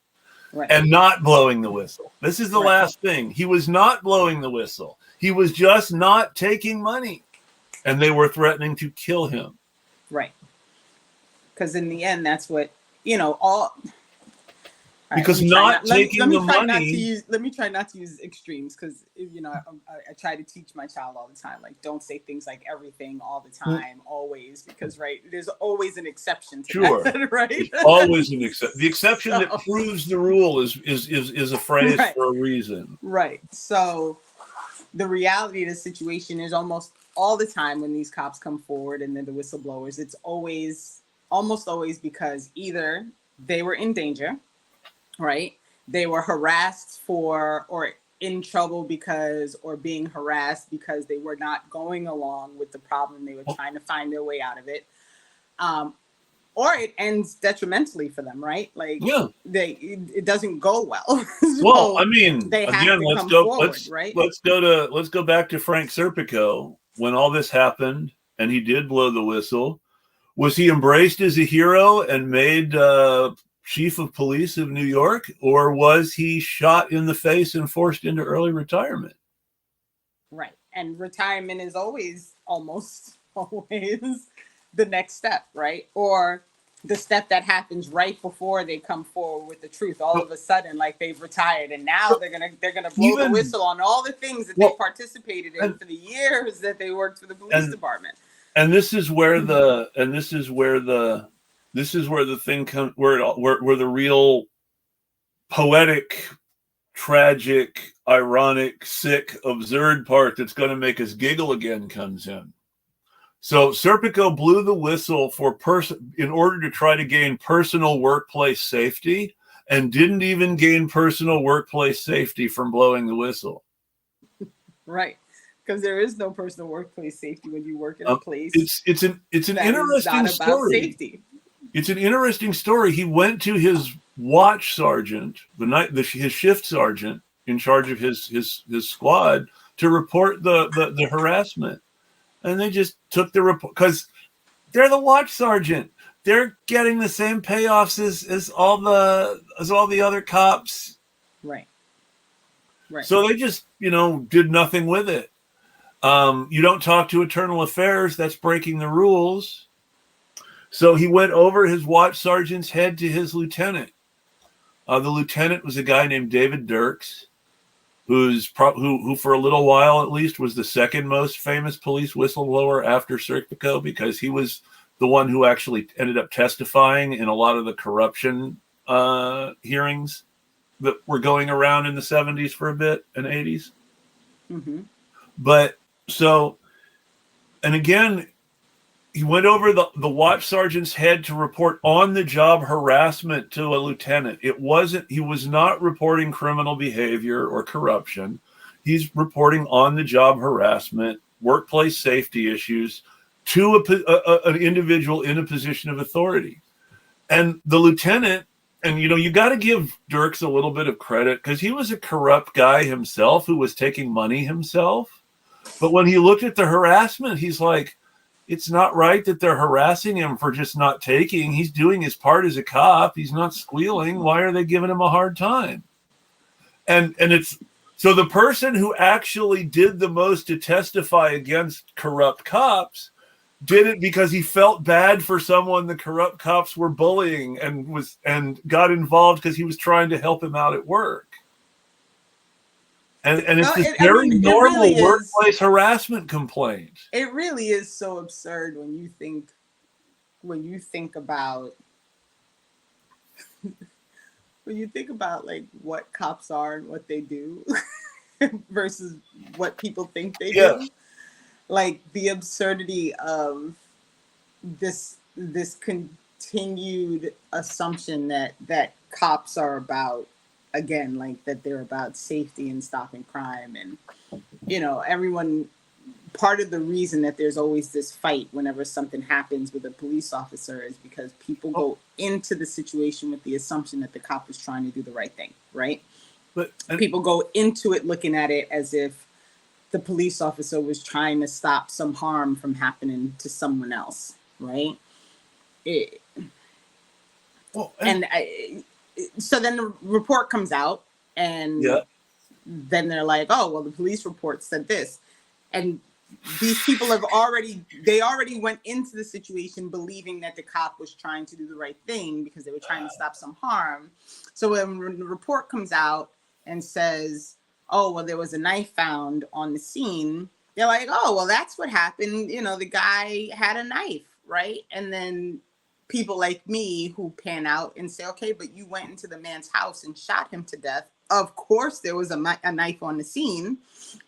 Right. And not blowing the whistle. This is the last thing. He was not blowing the whistle. He was just not taking money. And they were threatening to kill him. Right. Because in the end, that's what, all... Because not taking the money... Let me try not to use extremes because, I try to teach my child all the time. Like, don't say things like everything all the time, always. Because, there's always an exception to that, right? It's always an exception. The exception that proves the rule is a phrase for a reason. Right. So the reality of the situation is almost all the time when these cops come forward and they're the whistleblowers, it's almost always because either they were in danger, right? They were harassed or in trouble because, or being harassed because they were not going along with the problem. They were trying to find their way out of it. Or it ends detrimentally for them, right? Like, it doesn't go well. So well, I mean, they have again, to let's come go. Forward, right? Let's go back to Frank Serpico when all this happened, and he did blow the whistle. Was he embraced as a hero and made chief of police of New York, or was he shot in the face and forced into early retirement? Right, and retirement is almost always the next step, right? Or the step that happens right before they come forward with the truth. All of a sudden, like, they've retired, and now they're gonna blow the whistle on all the things that they participated in for the years that they worked for the police department. And this is where the thing comes, where the real poetic, tragic, ironic, sick, absurd part that's going to make us giggle again comes in. So Serpico blew the whistle in order to try to gain personal workplace safety, and didn't even gain personal workplace safety from blowing the whistle. Right, because there is no personal workplace safety when you work in a place. It's an interesting story. Safety. It's an interesting story. He went to his watch sergeant, his shift sergeant in charge of his squad, to report the harassment. And they just took the report because they're the watch sergeant. They're getting the same payoffs as all the other cops. Right. Right. So they just, did nothing with it. You don't talk to internal affairs. That's breaking the rules. So he went over his watch sergeant's head to his lieutenant. The lieutenant was a guy named David Dirks, who for a little while at least was the second most famous police whistleblower after Serpico, because he was the one who actually ended up testifying in a lot of the corruption hearings that were going around in the 70s for a bit and 80s. Mm-hmm. But so, and again, he went over the watch sergeant's head to report on-the-job harassment to a lieutenant. He was not reporting criminal behavior or corruption. He's reporting on-the-job harassment, workplace safety issues to an individual in a position of authority. And the lieutenant, and you got to give Dirks a little bit of credit because he was a corrupt guy himself who was taking money himself. But when he looked at the harassment, he's like, it's not right that they're harassing him for just not taking. He's doing his part as a cop. He's not squealing. Why are they giving him a hard time? And it's so the person who actually did the most to testify against corrupt cops did it because he felt bad for someone the corrupt cops were bullying and got involved because he was trying to help him out at work. And it's this very normal really workplace harassment complaint. It really is so absurd when you think about like what cops are and what they do versus what people think they do. Like the absurdity of this continued assumption that cops are about, again, like that they're about safety and stopping crime. And, everyone, part of the reason that there's always this fight whenever something happens with a police officer is because people go into the situation with the assumption that the cop is trying to do the right thing, right? But people go into it looking at it as if the police officer was trying to stop some harm from happening to someone else, right? So then the report comes out, and then they're like, oh, well, the police report said this. And these people already went into the situation believing that the cop was trying to do the right thing because they were trying to stop some harm. So when the report comes out and says, oh, well, there was a knife found on the scene, they're like, oh, well, that's what happened. The guy had a knife, right? And then people like me who pan out and say, okay, but you went into the man's house and shot him to death. Of course, there was a knife on the scene,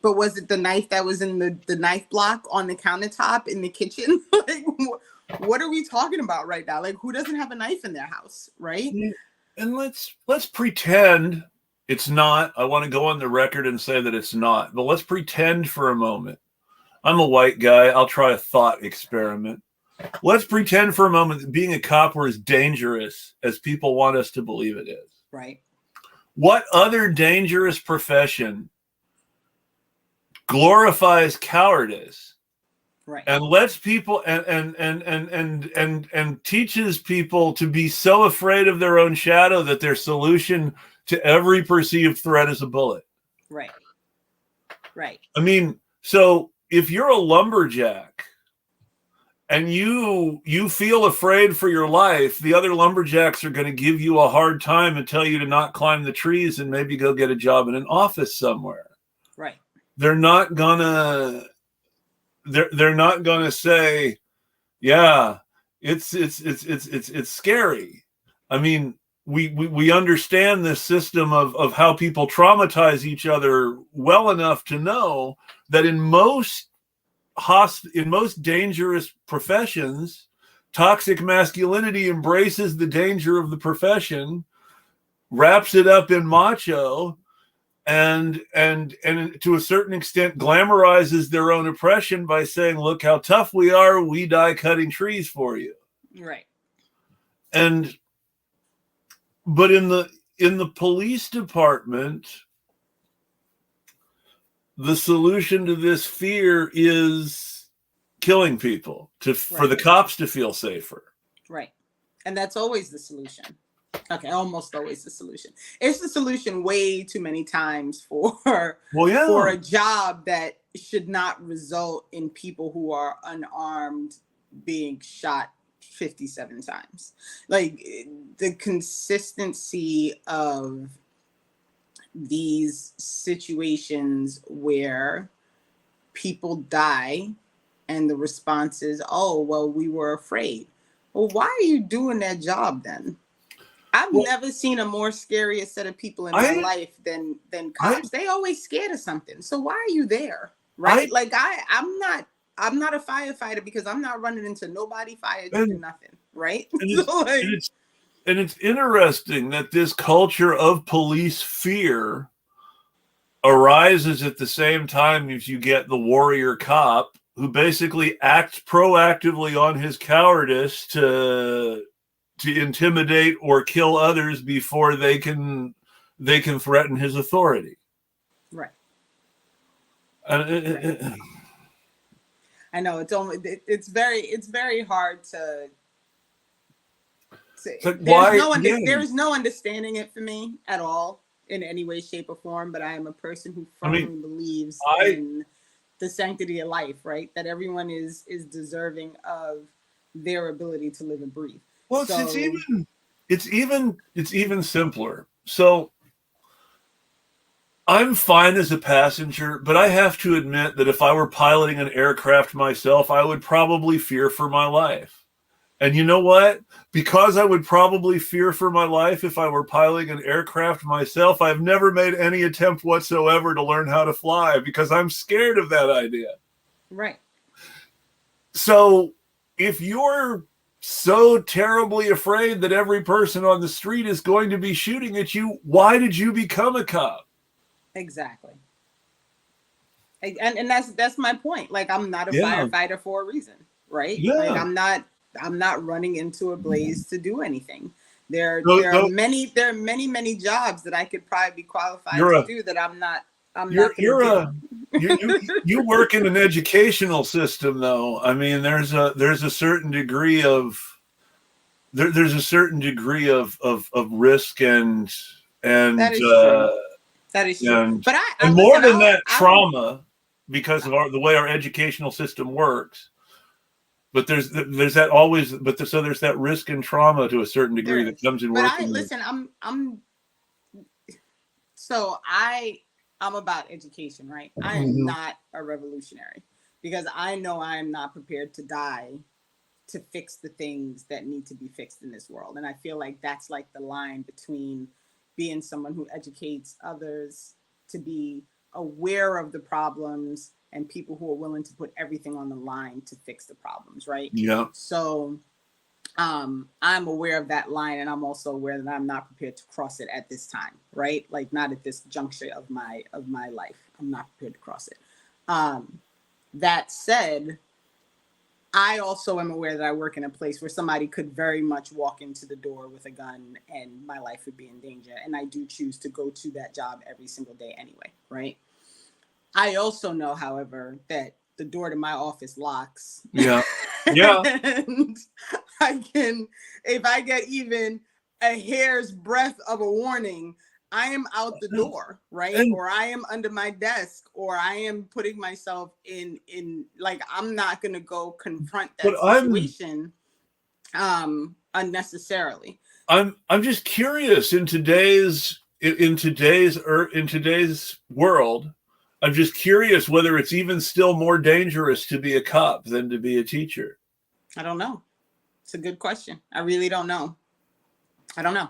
but was it the knife that was in the knife block on the countertop in the kitchen? Like, what are we talking about right now? Like, who doesn't have a knife in their house, right? And let's pretend it's not. I want to go on the record and say that it's not, but let's pretend for a moment. I'm a white guy. I'll try a thought experiment. Let's pretend for a moment that being a cop were as dangerous as people want us to believe it is. Right. What other dangerous profession glorifies cowardice? Right. And lets people and teaches people to be so afraid of their own shadow that their solution to every perceived threat is a bullet. Right. Right. I mean, so if you're a lumberjack and you feel afraid for your life, the other lumberjacks are going to give you a hard time and tell you to not climb the trees and maybe go get a job in an office somewhere. Right. They're not gonna say, yeah, it's scary. I mean, we understand this system of how people traumatize each other well enough to know that in most dangerous professions, toxic masculinity embraces the danger of the profession, wraps it up in macho, and to a certain extent glamorizes their own oppression by saying, look how tough we are, we die cutting trees for you. Right. But in the police department, the solution to this fear is killing people for the cops to feel safer. Right. And that's always the solution. Okay, almost always the solution. It's the solution way too many times for a job that should not result in people who are unarmed being shot 57 times. Like, the consistency of these situations where people die and the response is, oh, well, we were afraid. Well, why are you doing that job then? I've never seen a more scary set of people in my life than cops. They always scared of something. So why are you there? Right? I'm not a firefighter because I'm not running into nobody fire to do nothing. Right? And it's interesting that this culture of police fear arises at the same time as you get the warrior cop who basically acts proactively on his cowardice to to intimidate or kill others before they can threaten his authority. Right. Right. I know it's very hard to like, there is no understanding it for me at all in any way, shape, or form. But I am a person who firmly believes in the sanctity of life, right? That everyone is deserving of their ability to live and breathe. Well, it's even simpler. So I'm fine as a passenger, but I have to admit that if I were piloting an aircraft myself, I would probably fear for my life. And you know what? Because I would probably fear for my life if I were piloting an aircraft myself, I've never made any attempt whatsoever to learn how to fly because I'm scared of that idea. Right. So if you're so terribly afraid that every person on the street is going to be shooting at you, why did you become a cop? Exactly. And that's my point. Like, I'm not a firefighter for a reason, right? Yeah. Like, I'm not running into a blaze to do anything. There are many jobs that I could probably be qualified to do that I'm not you work in an educational system, though. I mean, there's a certain degree of there's a certain degree of risk and that is true. That is true. But more than that, trauma, because of the way our educational system works. But there's that always. So there's that risk and trauma to a certain degree that comes in working. I'm about education, right? I am not a revolutionary because I know I am not prepared to die to fix the things that need to be fixed in this world. And I feel like that's like the line between being someone who educates others to be aware of the problems and people who are willing to put everything on the line to fix the problems, right? Yeah. So I'm aware of that line, and I'm also aware that I'm not prepared to cross it at this time, right? Like, not at this juncture of my life. I'm not prepared to cross it. That said, I also am aware that I work in a place where somebody could very much walk into the door with a gun and my life would be in danger. And I do choose to go to that job every single day anyway, right? I also know, however, that the door to my office locks. Yeah. Yeah. And I can, if I get even a hair's breadth of a warning, I am out the door, right? Or I am under my desk, or I am putting myself in like, I'm not going to go confront that situation unnecessarily. I'm just curious in today's world. I'm just curious whether it's even still more dangerous to be a cop than to be a teacher. I don't know. It's a good question. I really don't know. I don't know.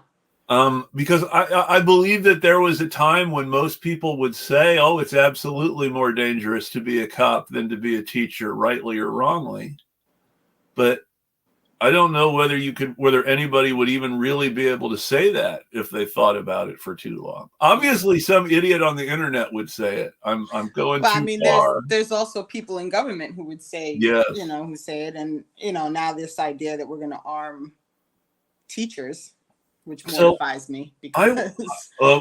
Because I believe that there was a time when most people would say, oh, it's absolutely more dangerous to be a cop than to be a teacher, rightly or wrongly. But I don't know whether anybody would even really be able to say that if they thought about it for too long. Obviously, some idiot on the internet would say it. I'm going too far. There's also people in government who would say, yes. Who say it. And, now this idea that we're going to arm teachers, which mortifies me because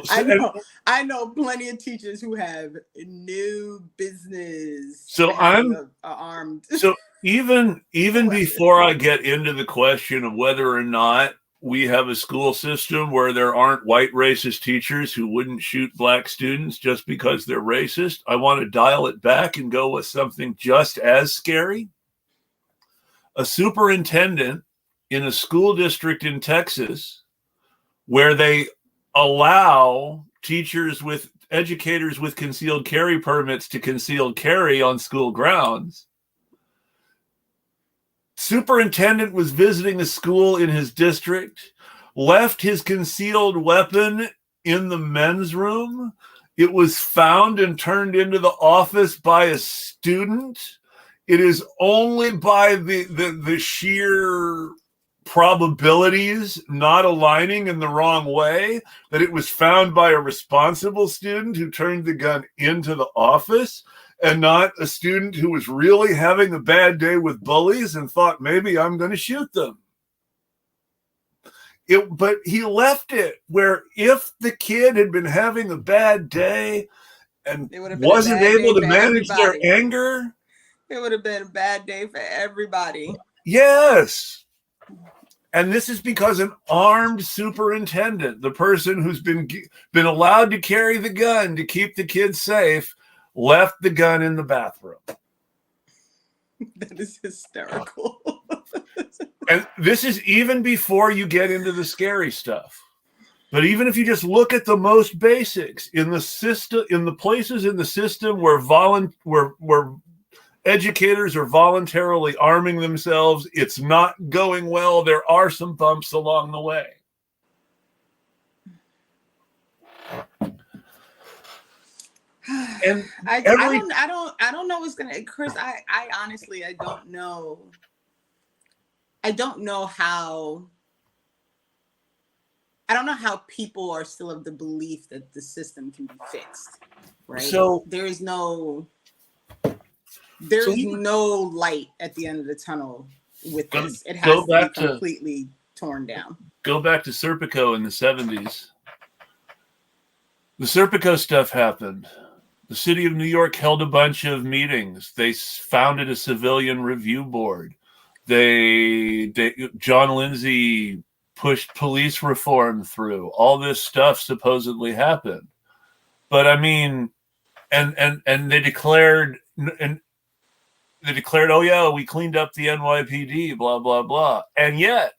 I know plenty of teachers who have no business. So I'm armed. So even before I get into the question of whether or not we have a school system where there aren't white racist teachers who wouldn't shoot black students just because they're racist, I want to dial it back and go with something just as scary. A superintendent in a school district in Texas where they allow educators with concealed carry permits to concealed carry on school grounds. Superintendent was visiting a school in his district, left his concealed weapon in the men's room. It was found and turned into the office by a student. It is only by the sheer probabilities not aligning in the wrong way that it was found by a responsible student who turned the gun into the office and not a student who was really having a bad day with bullies and thought maybe I'm going to shoot them. But he left it where if the kid had been having a bad day and wasn't able to manage their anger, it would have been a bad day for everybody. Yes. And this is because an armed superintendent, the person who's been allowed to carry the gun to keep the kids safe, left the gun in the bathroom. That is hysterical. And this is even before you get into the scary stuff. But even if you just look at the most basics in the system, in the places in the system where educators are voluntarily arming themselves, it's not going well. There are some bumps along the way. And I don't know what's gonna, Chris. I honestly, I don't know. I don't know how people are still of the belief that the system can be fixed, right? So there's no light at the end of the tunnel with this. It has to be completely torn down. Go back to Serpico in the 70s. The Serpico stuff happened. The city of New York held a bunch of meetings. They founded a civilian review board. John Lindsay pushed police reform through. All this stuff supposedly happened. But I mean, and they declared, oh yeah, we cleaned up the NYPD, blah, blah, blah. And yet,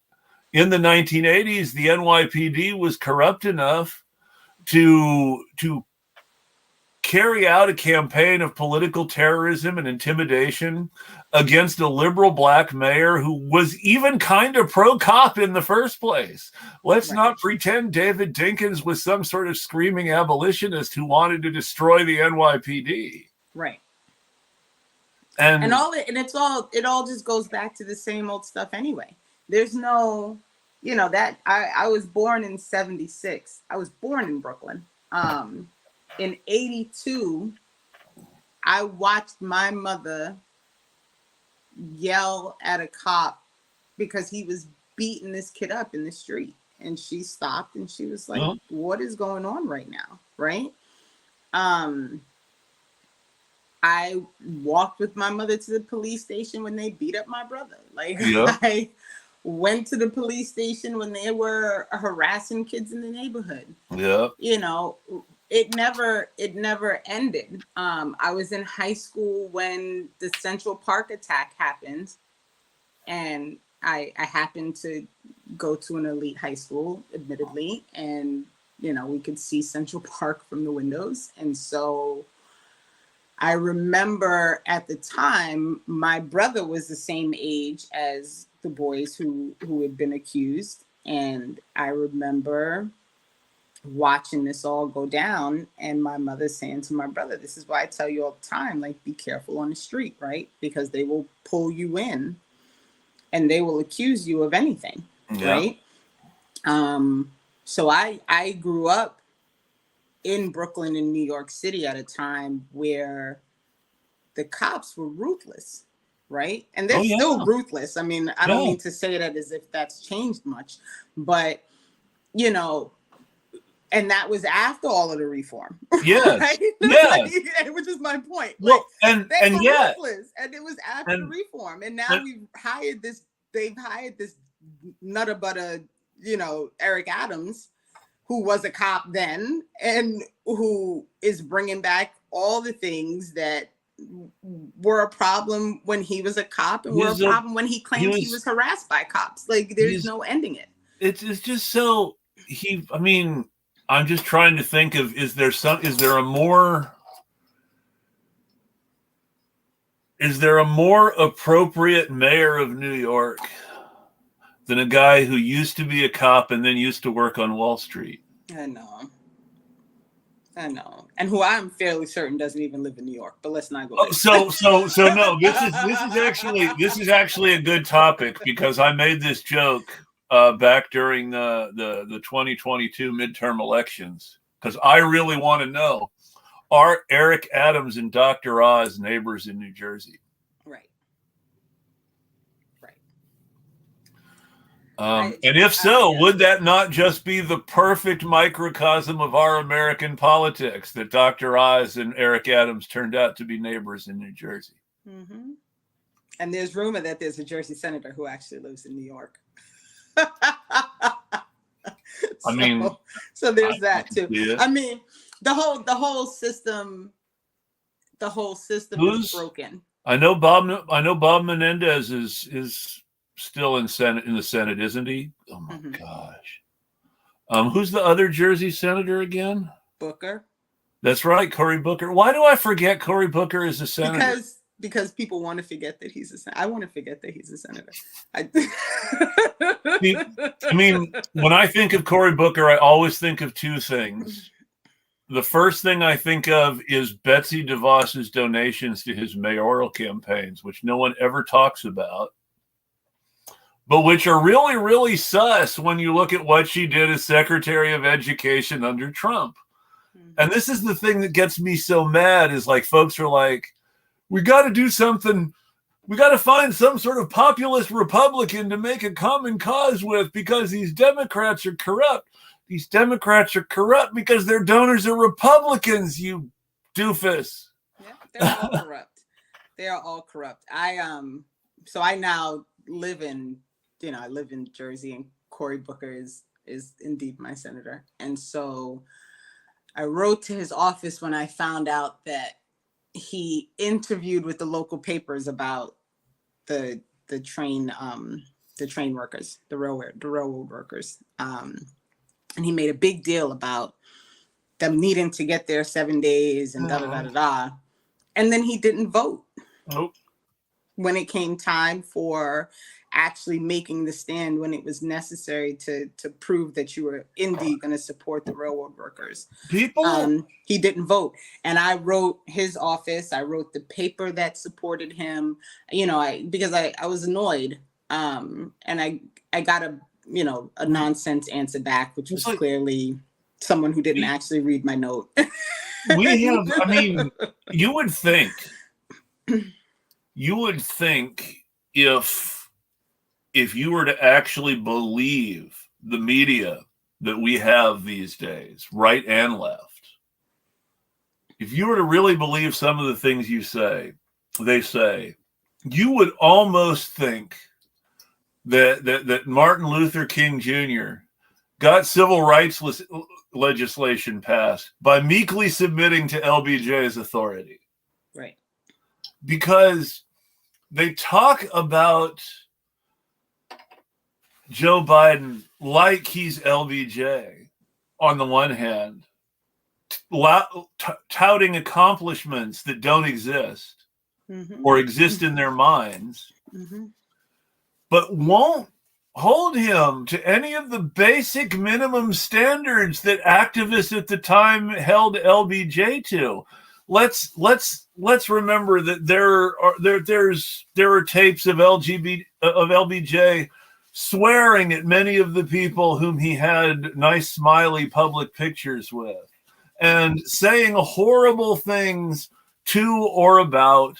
in the 1980s, the NYPD was corrupt enough to carry out a campaign of political terrorism and intimidation against a liberal black mayor who was even kind of pro-cop in the first place. Let's not pretend David Dinkins was some sort of screaming abolitionist who wanted to destroy the NYPD. Right. And it all just goes back to the same old stuff anyway. There's no, that I was born in 76. I was born in Brooklyn. In 82, I watched my mother yell at a cop because he was beating this kid up in the street. And she stopped and she was like, What is going on right now? Right? I walked with my mother to the police station when they beat up my brother. I went to the police station when they were harassing kids in the neighborhood. Yeah. It never ended. I was in high school when the Central Park attack happened, and I happened to go to an elite high school, admittedly, and we could see Central Park from the windows. And so I remember at the time, my brother was the same age as the boys who had been accused, and I remember watching this all go down and my mother saying to my brother, this is why I tell you all the time, be careful on the street, right? Because they will pull you in and they will accuse you of anything, right? So I grew up in Brooklyn in New York City at a time where the cops were ruthless, right? And they're still ruthless. I mean, I don't mean to say that as if that's changed much, but and that was after all of the reform. Yes. Right? Yeah. Which is my point. Well, they were ruthless, and it was after the reform. And now they've hired this nutter butter, Eric Adams, who was a cop then, and who is bringing back all the things that were a problem when he was a cop and were a problem when he claimed he was harassed by cops. There's no ending it. It's just so I'm just trying to think of, is there a more appropriate mayor of New York than a guy who used to be a cop and then used to work on Wall Street? I know. And who I'm fairly certain doesn't even live in New York, but let's not go there. So no, this is actually a good topic, because I made this joke back during the 2022 midterm elections, because I really want to know, are Eric Adams and Dr. Oz neighbors in New Jersey? Right. And if so, would that not just be the perfect microcosm of our American politics that Dr. Oz and Eric Adams turned out to be neighbors in New Jersey? Mm-hmm. And there's rumor that there's a Jersey senator who actually lives in New York. So there's that too. I mean, the whole system is broken. I know Bob Menendez is still in the Senate, isn't he? Oh my gosh. Who's the other Jersey senator again? Booker. That's right, Cory Booker. Why do I forget Cory Booker is a senator? Because people want to forget that he's a senator. I want to forget that he's a senator. I mean, when I think of Cory Booker, I always think of two things. The first thing I think of is Betsy DeVos's donations to his mayoral campaigns, which no one ever talks about, but which are really, really sus when you look at what she did as Secretary of Education under Trump. And this is the thing that gets me so mad is like folks are like, we got to do something. We got to find some sort of populist Republican to make a common cause with because these Democrats are corrupt. These Democrats are corrupt because their donors are Republicans, you doofus. Yeah, they're all corrupt. They are all corrupt. So I now live in Jersey, and Cory Booker is indeed my senator. And so I wrote to his office when I found out that he interviewed with the local papers about the train workers, the railroad workers. And he made a big deal about them needing to get there 7 days and da. And then he didn't vote. Nope. When it came time for actually making the stand, when it was necessary to prove that you were indeed going to support the railroad workers. He didn't vote. And I wrote his office, I wrote the paper that supported him, because I was annoyed. And I got a nonsense answer back, which was clearly someone who didn't actually read my note. You would think if you were to actually believe the media that we have these days, right and left, if you were to really believe some of the things they say, you would almost think that Martin Luther King Jr. got civil rights legislation passed by meekly submitting to LBJ's authority. Right. Because they talk about Joe Biden like he's LBJ on the one hand, touting accomplishments that don't exist or exist in their minds, but won't hold him to any of the basic minimum standards that activists at the time held LBJ to. Let's remember that there are tapes of LBJ swearing at many of the people whom he had nice smiley public pictures with, and saying horrible things to or about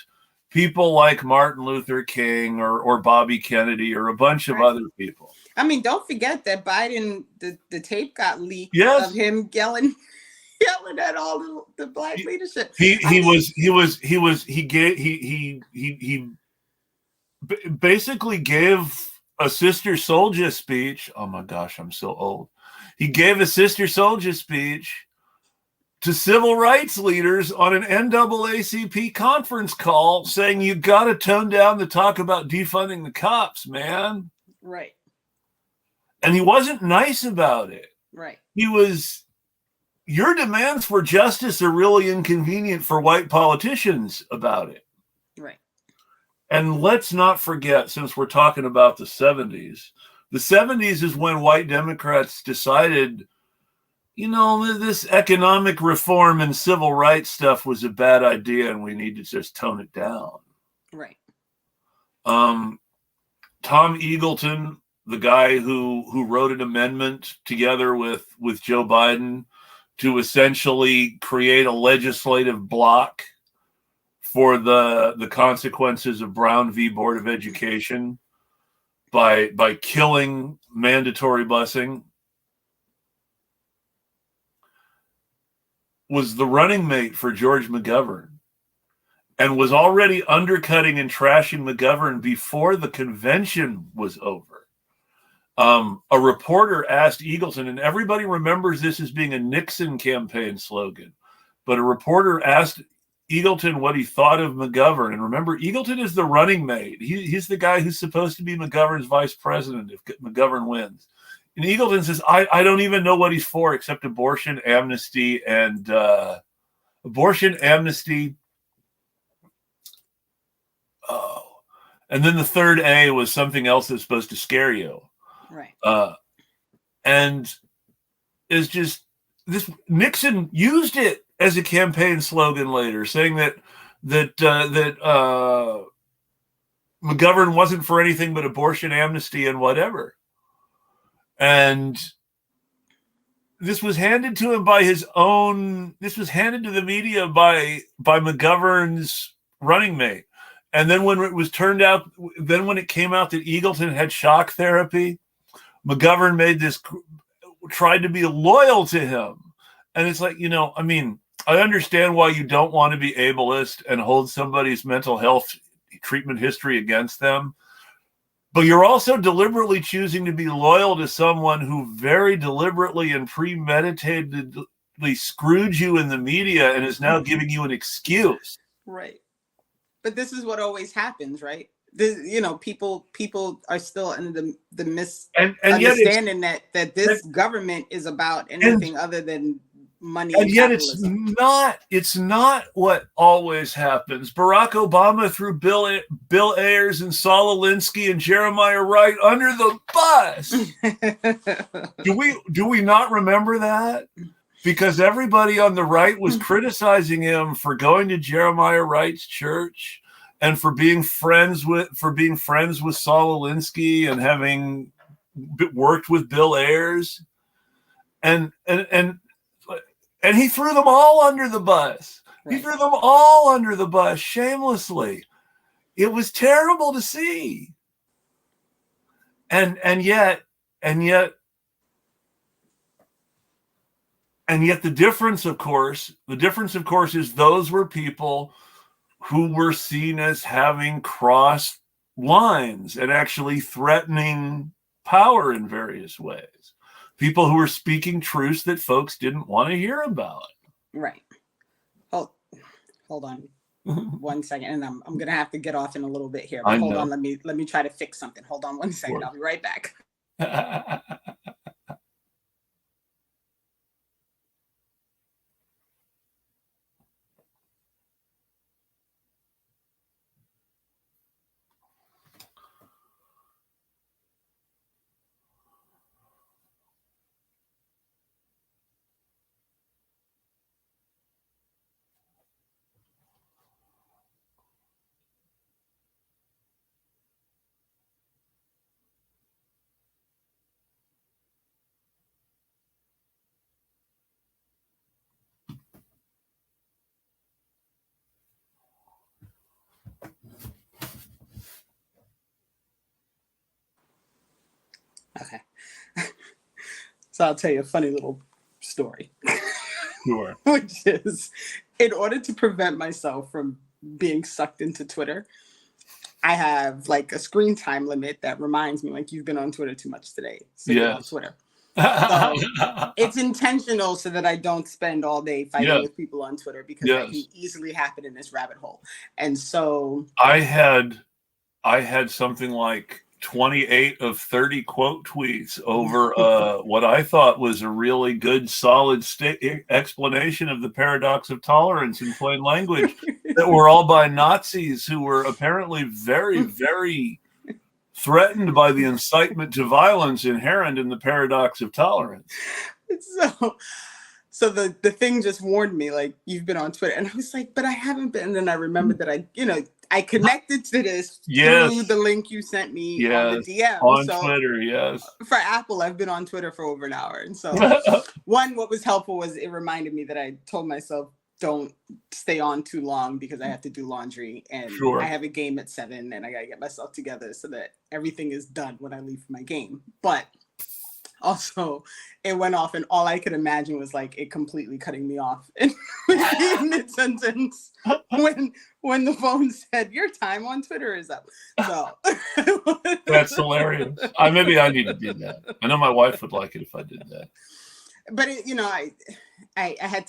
people like Martin Luther King or Bobby Kennedy or a bunch of other people. I mean, don't forget that Biden, the tape got leaked of him yelling at all the black leadership. He basically gave a Sister Souljah speech. Oh my gosh, I'm so old. He gave a Sister Souljah speech to civil rights leaders on an NAACP conference call saying you got to tone down the talk about defunding the cops, man. Right. And he wasn't nice about it. Right. He was, your demands for justice are really inconvenient for white politicians about it. Right. And let's not forget, since we're talking about the 70s is when white Democrats decided, this economic reform and civil rights stuff was a bad idea and we need to just tone it down. Right. Tom Eagleton, the guy who wrote an amendment together with Joe Biden to essentially create a legislative block for the consequences of Brown v. Board of Education, by killing mandatory busing, was the running mate for George McGovern, and was already undercutting and trashing McGovern before the convention was over. A reporter asked Eagleton, and everybody remembers this as being a Nixon campaign slogan, but a reporter asked Eagleton what he thought of McGovern. And remember, Eagleton is the running mate. He's the guy who's supposed to be McGovern's vice president if McGovern wins. And Eagleton says, I don't even know what he's for except abortion, amnesty, and abortion, amnesty. Oh, and then the third A was something else that's supposed to scare you. Right. And is just this. Nixon used it as a campaign slogan later, saying that McGovern wasn't for anything but abortion, amnesty, and whatever. And this was handed to him by his own. This was handed to the media by McGovern's running mate. And then when it was turned out, then when it came out that Eagleton had shock therapy, McGovern tried to be loyal to him. And it's like, I mean, I understand why you don't want to be ableist and hold somebody's mental health treatment history against them. But you're also deliberately choosing to be loyal to someone who very deliberately and premeditatedly screwed you in the media and is now giving you an excuse. Right. But this is what always happens, right? This, people are still under the misunderstanding that this government is about anything other than money. And yet it's not what always happens. Barack Obama threw Bill Ayers and Saul Alinsky and Jeremiah Wright under the bus. Do we not remember that? Because everybody on the right was criticizing him for going to Jeremiah Wright's church and for being friends with Saul Alinsky and having worked with Bill Ayers, and he threw them all under the bus. Right. He threw them all under the bus shamelessly. It was terrible to see, and yet the difference, of course, is those were people who were seen as having crossed lines and actually threatening power in various ways. People who were speaking truths that folks didn't want to hear about. Right. Hold on 1 second, and I'm going to have to get off in a little bit here. But hold on, let me try to fix something. Hold on 1 second. Sure. I'll be right back. Okay. So I'll tell you a funny little story. Sure. Which is, in order to prevent myself from being sucked into Twitter, I have like a screen time limit that reminds me, like, you've been on Twitter too much today. So get off Twitter. So it's intentional so that I don't spend all day fighting with people on Twitter, because I can easily happen in this rabbit hole. And so I had something like 28 of 30 quote tweets over what I thought was a really good, solid explanation of the paradox of tolerance in plain language that were all by Nazis who were apparently very, very threatened by the incitement to violence inherent in the paradox of tolerance. So the thing just warned me, like, you've been on Twitter. And I was like, but I haven't been. And then I remembered that I connected to this through the link you sent me on the DM. On Twitter, yes. For Apple, I've been on Twitter for over an hour. And so what was helpful was it reminded me that I told myself don't stay on too long because I have to do laundry and Sure. I have a game at 7 and I got to get myself together so that everything is done when I leave for my game. But also, it went off, and all I could imagine was like it completely cutting me off in mid sentence when the phone said your time on Twitter is up. So That's hilarious. Maybe I need to do that. I know my wife would like it if I did that. But I had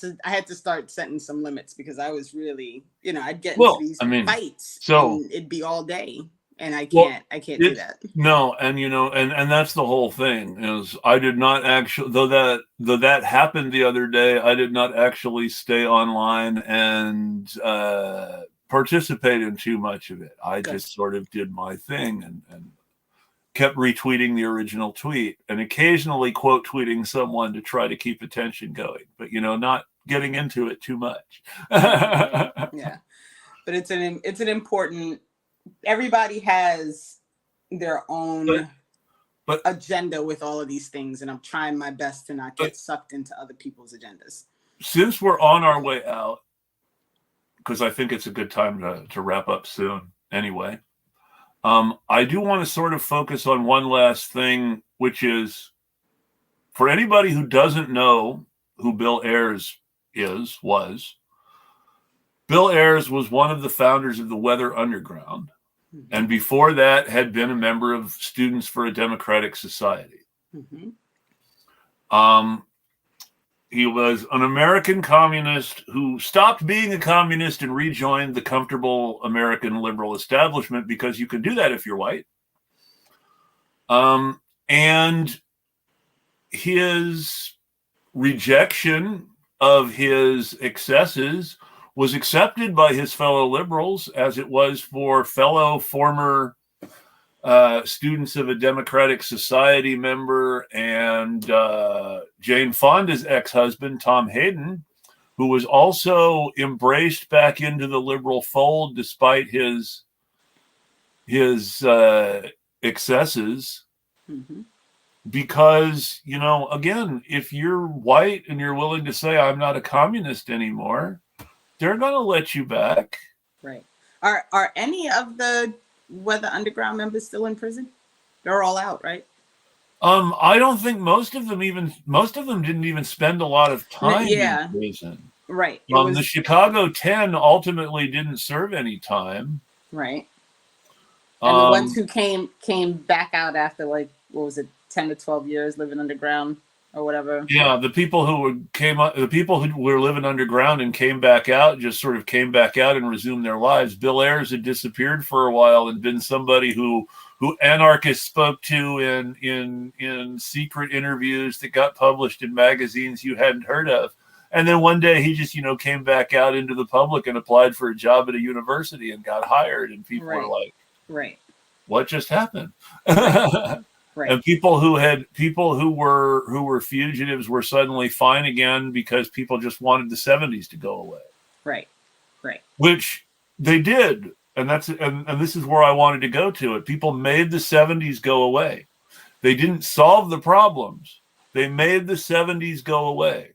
to start setting some limits because I was really, I'd get into these fights, so and it'd be all day. And I can't do that. No, and and that's the whole thing is I did not actually, though that happened the other day, I did not actually stay online and participate in too much of it. I just sort of did my thing and kept retweeting the original tweet and occasionally quote tweeting someone to try to keep attention going, but not getting into it too much. Yeah, but it's an important. Everybody has their own but agenda with all of these things, and I'm trying my best to not get sucked into other people's agendas. Since we're on our way out, because I think it's a good time to wrap up soon anyway, I do want to sort of focus on one last thing, which is for anybody who doesn't know who Bill Ayers was, Bill Ayers was one of the founders of the Weather Underground. And before that had been a member of Students for a Democratic Society. Mm-hmm. He was an American communist who stopped being a communist and rejoined the comfortable American liberal establishment because you can do that if you're white. And his rejection of his excesses was accepted by his fellow liberals, as it was for fellow former students of a Democratic Society member and Jane Fonda's ex-husband, Tom Hayden, who was also embraced back into the liberal fold despite his excesses. Mm-hmm. Because, again, if you're white and you're willing to say, I'm not a communist anymore, they're going to let you back. Right. Are any of the Weather Underground members still in prison? They're all out, right? I don't think most of them didn't even spend a lot of time in prison. Right. The Chicago 10 ultimately didn't serve any time. Right. And the ones who came back out after, like, what was it, 10 to 12 years living underground or whatever. Yeah, the people who were living underground and came back out just sort of came back out and resumed their lives. Bill Ayers had disappeared for a while and been somebody who anarchists spoke to in secret interviews that got published in magazines you hadn't heard of. And then one day he just, came back out into the public and applied for a job at a university and got hired. And people were like, right, what just happened? Right. And people who were fugitives were suddenly fine again because people just wanted the 70s to go away. Right. Which they did. And this is where I wanted to go to it. People made the 70s go away. They didn't solve the problems. They made the 70s go away.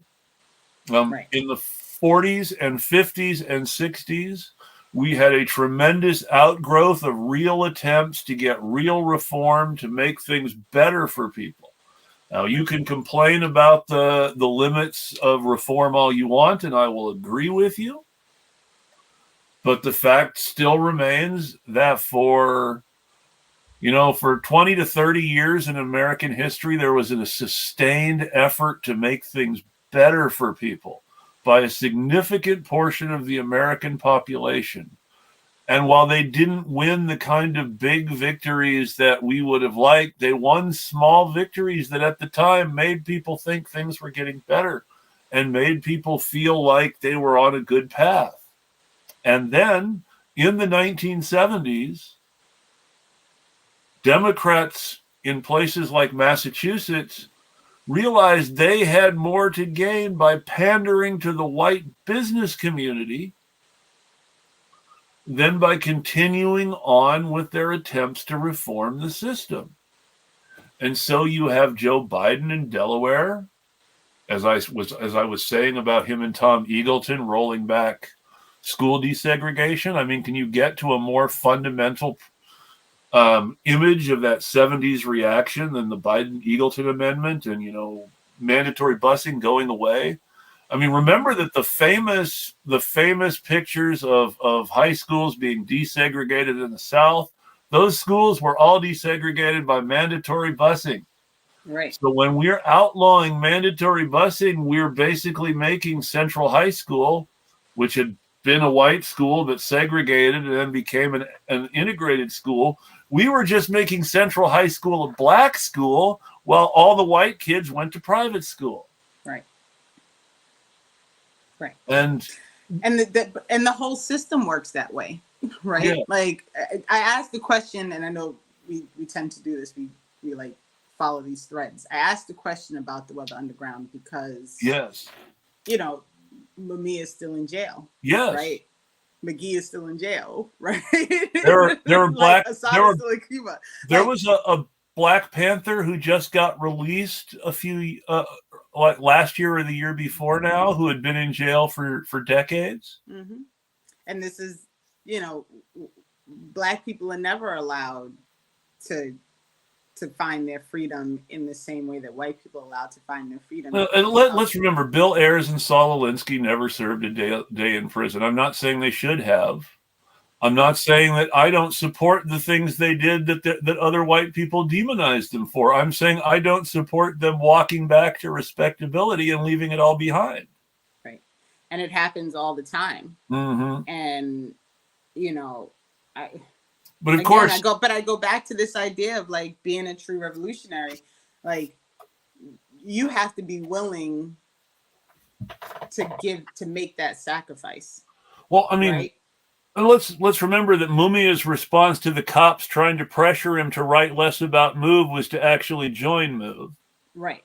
In the 40s and 50s and 60s, we had a tremendous outgrowth of real attempts to get real reform to make things better for people. Now, you can complain about the limits of reform all you want, and I will agree with you. But the fact still remains that for 20 to 30 years in American history, there was a sustained effort to make things better for people by a significant portion of the American population. And while they didn't win the kind of big victories that we would have liked, they won small victories that at the time made people think things were getting better and made people feel like they were on a good path. And then in the 1970s, Democrats in places like Massachusetts realized they had more to gain by pandering to the white business community than by continuing on with their attempts to reform the system. And so you have Joe Biden in Delaware as I was saying about him and Tom Eagleton rolling back school desegregation. I mean, can you get to a more fundamental image of that 70s reaction than the Biden-Eagleton amendment and, mandatory busing going away? I mean, remember that the famous pictures of high schools being desegregated in the South, those schools were all desegregated by mandatory busing. Right. So when we're outlawing mandatory busing, we're basically making Central High School, which had been a white school but segregated and then became an integrated school. We were just making Central High School a black school while all the white kids went to private school. Right. Right. And the whole system works that way, right? Yeah. Like I asked the question, and I know we tend to do this. We like follow these threads. I asked the question about the Weather Underground because yes, Mumia is still in jail. Yes. Right. McGee is still in jail. Right. There were black. Assad there is still in Cuba. There was a Black Panther who just got released a few like last year or the year before now, who had been in jail for decades. Mm-hmm. And this is, Black people are never allowed to find their freedom in the same way that white people are allowed to find their freedom. And let's remember, Bill Ayers and Saul Alinsky never served a day in prison. I'm not saying they should have. I'm not saying that I don't support the things they did that other white people demonized them for. I'm saying I don't support them walking back to respectability and leaving it all behind. Right. And it happens all the time. Mm-hmm. And, but of course, I go back to this idea of like being a true revolutionary. Like, you have to be willing to make that sacrifice. Well, I mean, right? And let's remember that Mumia's response to the cops trying to pressure him to write less about MOVE was to actually join MOVE. Right.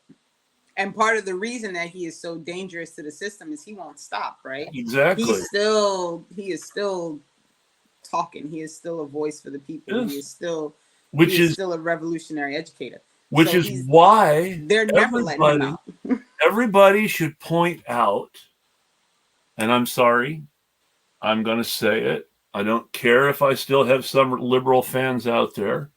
And part of the reason that he is so dangerous to the system is he won't stop, right? Exactly. He is still talking. He is still a voice for the people. Yes. He is still a revolutionary educator. Which is why they're never letting him out. Everybody should point out, and I'm sorry, I'm going to say it. I don't care if I still have some liberal fans out there.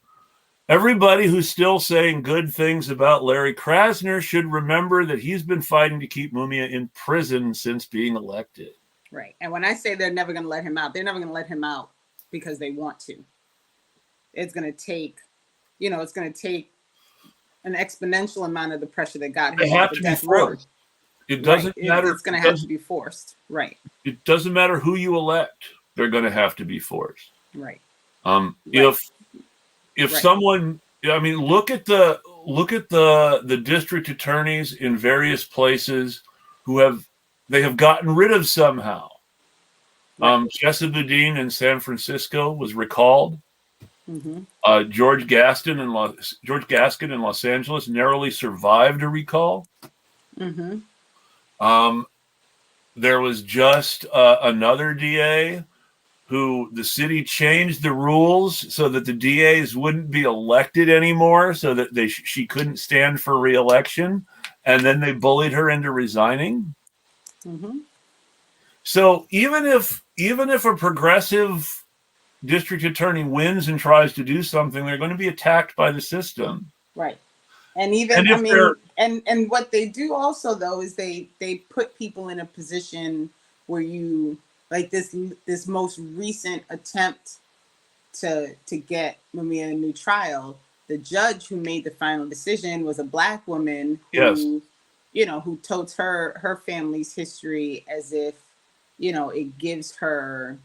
Everybody who's still saying good things about Larry Krasner should remember that he's been fighting to keep Mumia in prison since being elected. Right. And when I say they're never going to let him out, they're never going to let him out because they want to. It's going to take, an exponential amount of the pressure that got him. They have to be forced. It doesn't matter. It's going to have to be forced. Right. It doesn't matter who you elect. They're going to have to be forced. Right. If someone, look at the district attorneys in various places who have gotten rid of somehow. Right. Chesa Boudin in San Francisco was recalled. Mm-hmm. George Gaskin in Los Angeles narrowly survived a recall. Mm-hmm. There was just another DA who the city changed the rules so that the DAs wouldn't be elected anymore, so that she couldn't stand for re-election, and then they bullied her into resigning. Mm-hmm. So even if a progressive district attorney wins and tries to do something, they're going to be attacked by the system. Right. And and what they do also though is they put people in a position where you like this most recent attempt to get Mumia a new trial. The judge who made the final decision was a Black woman who, who totes her family's history as if, it gives her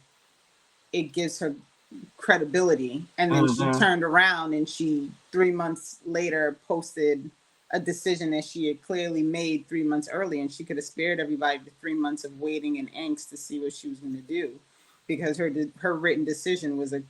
credibility. And then she turned around and she 3 months later posted a decision that she had clearly made 3 months earlier, and she could have spared everybody the 3 months of waiting and angst to see what she was going to do, because her written decision was a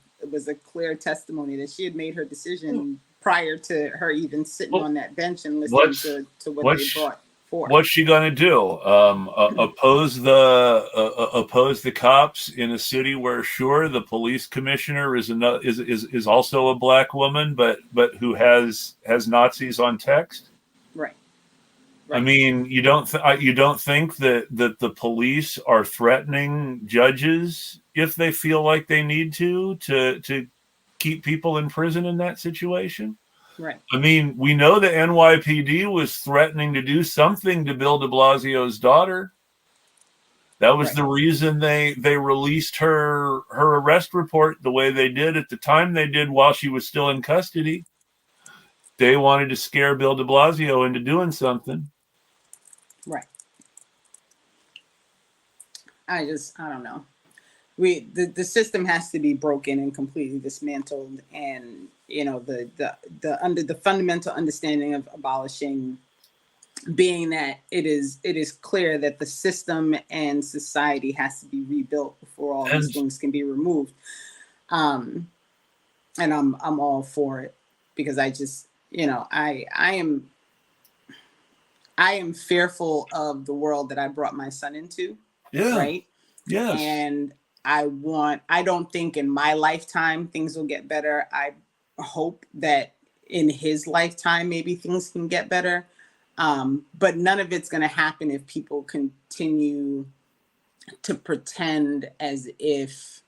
clear testimony that she had made her decision prior to her even sitting on that bench and listening to what they brought forth. What's she going to do? Oppose the cops in a city where, sure, the police commissioner is also a Black woman, but who has Nazis on text? Right. I mean, you don't think that the police are threatening judges if they feel like they need to keep people in prison in that situation? Right. I mean, we know the NYPD was threatening to do something to Bill de Blasio's daughter. That was the reason they released her arrest report the way they did at the time they did while she was still in custody. They wanted to scare Bill de Blasio into doing something. Right. I don't know. The system has to be broken and completely dismantled, and the fundamental understanding of abolishing being that it is clear that the system and society has to be rebuilt before all these things can be removed. And I'm all for it, because I just, I am fearful of the world that I brought my son into. Yeah. Right. Yes. And I don't think in my lifetime things will get better. I hope that in his lifetime, maybe things can get better. But none of it's going to happen if people continue to pretend as if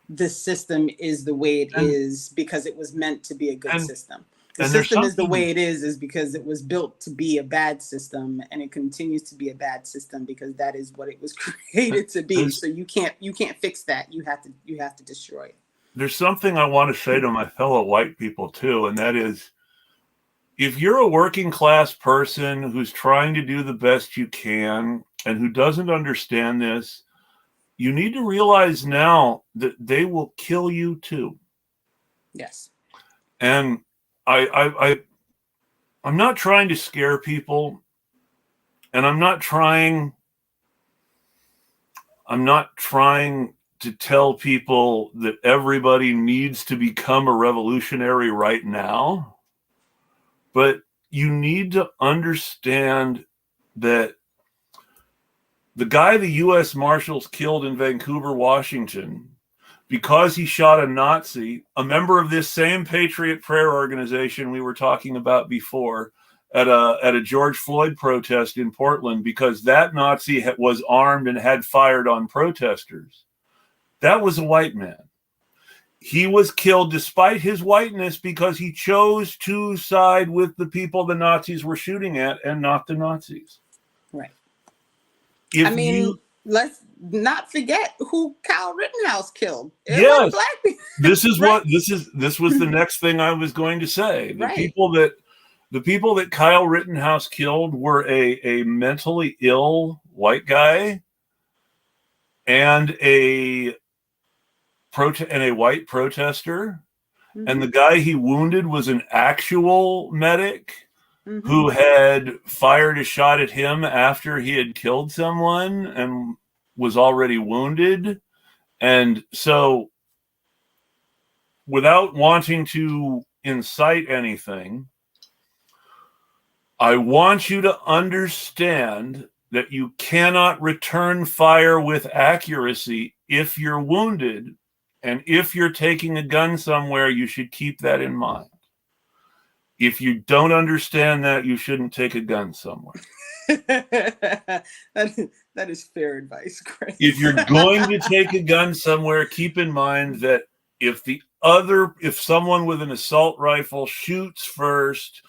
the system is the way it is because it was meant to be a good system. The system is the way it is because it was built to be a bad system, and it continues to be a bad system because that is what it was created to be. So you can't fix that. You have to destroy it. There's something I want to say to my fellow white people too, and that is, if you're a working class person who's trying to do the best you can and who doesn't understand this, you need to realize now that they will kill you too. Yes. And I'm not trying to scare people, and I'm not trying to tell people that everybody needs to become a revolutionary right now. But you need to understand that the guy the U.S. Marshals killed in Vancouver, Washington, because he shot a Nazi, a member of this same Patriot Prayer organization we were talking about before, at a George Floyd protest in Portland, because that Nazi was armed and had fired on protesters. That was a white man. He was killed despite his whiteness because he chose to side with the people the Nazis were shooting at and not the Nazis. Right. Let's not forget who Kyle Rittenhouse killed. It was black people. This is this was the next thing I was going to say. The people that Kyle Rittenhouse killed were a mentally ill white guy and a white protester. Mm-hmm. And the guy he wounded was an actual medic who had fired a shot at him after he had killed someone and was already wounded. And so, without wanting to incite anything, I want you to understand that you cannot return fire with accuracy if you're wounded. And if you're taking a gun somewhere, you should keep that in mind. If you don't understand that, you shouldn't take a gun somewhere. That is fair advice, Chris. If you're going to take a gun somewhere, keep in mind that if someone with an assault rifle shoots first,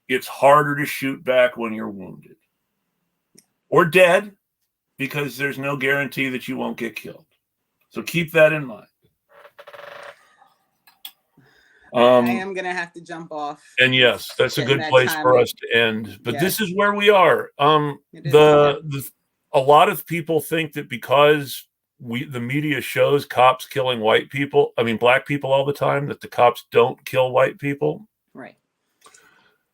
it's harder to shoot back when you're wounded or dead, because there's no guarantee that you won't get killed. So keep that in mind. I am going to have to jump off. And yes, that's a good place for us to end. But this is where we are. A lot of people think that because the media shows cops killing black people all the time, that the cops don't kill white people. Right.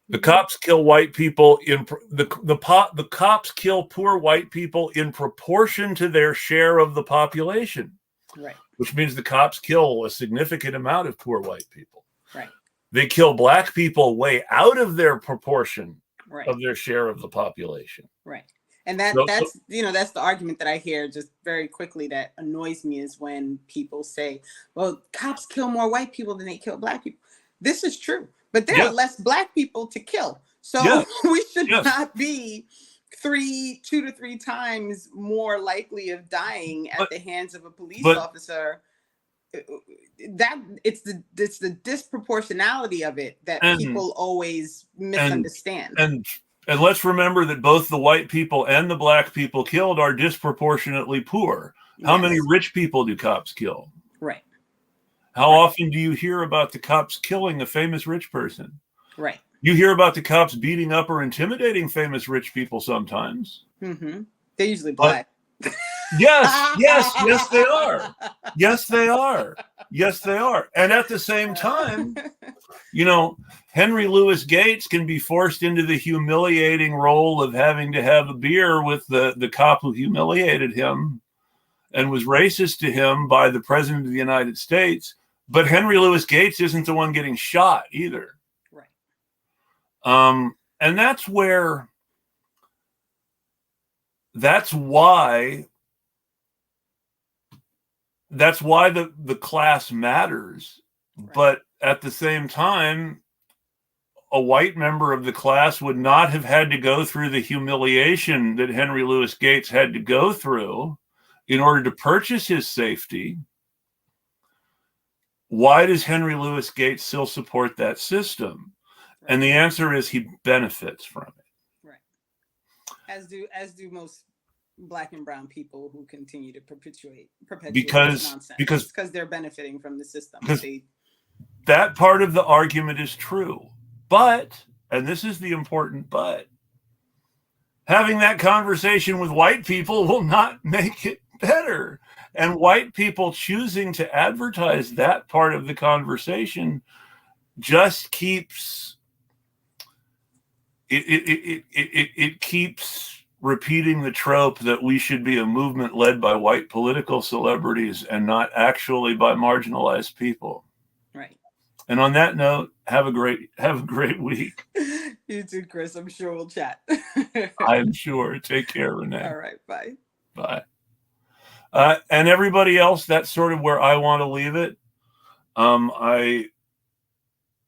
The cops kill white people the cops kill poor white people in proportion to their share of the population. Right. Which means the cops kill a significant amount of poor white people. Right. They kill black people way out of their proportion of their share of the population. Right. And that's the argument that I hear just very quickly that annoys me, is when people say, well, cops kill more white people than they kill black people. This is true, but there are less black people to kill. So Yes. we should Yes. not be 2 to 3 times more likely of dying at the hands of a police officer. That it's the disproportionality of it that people always misunderstand. And let's remember that both the white people and the black people killed are disproportionately poor. How many rich people do cops kill? Right. How often do you hear about the cops killing a famous rich person? Right. You hear about the cops beating up or intimidating famous rich people sometimes. Mm-hmm. They're usually black. Yes, they are. Yes, they are. Yes, they are. And at the same time, Henry Louis Gates can be forced into the humiliating role of having to have a beer with the cop who humiliated him and was racist to him by the president of the United States. But Henry Louis Gates isn't the one getting shot either. Right. And that's why the class matters. Right. But at the same time, a white member of the class would not have had to go through the humiliation that Henry Louis Gates had to go through in order to purchase his safety. Why does Henry Louis Gates still support that system? Right. And the answer is he benefits from it. Right. As do most Black and brown people who continue to perpetuate this nonsense because they're benefiting from the system. That part of the argument is true. But, and this is the important but, having that conversation with white people will not make it better. And white people choosing to advertise that part of the conversation just keeps it keeps repeating the trope that we should be a movement led by white political celebrities and not actually by marginalized people. Right. And on that note, have a great week. You too, Chris. I'm sure we'll chat. I'm sure. Take care, Renee. All right. Bye. Bye. And everybody else, that's sort of where I want to leave it.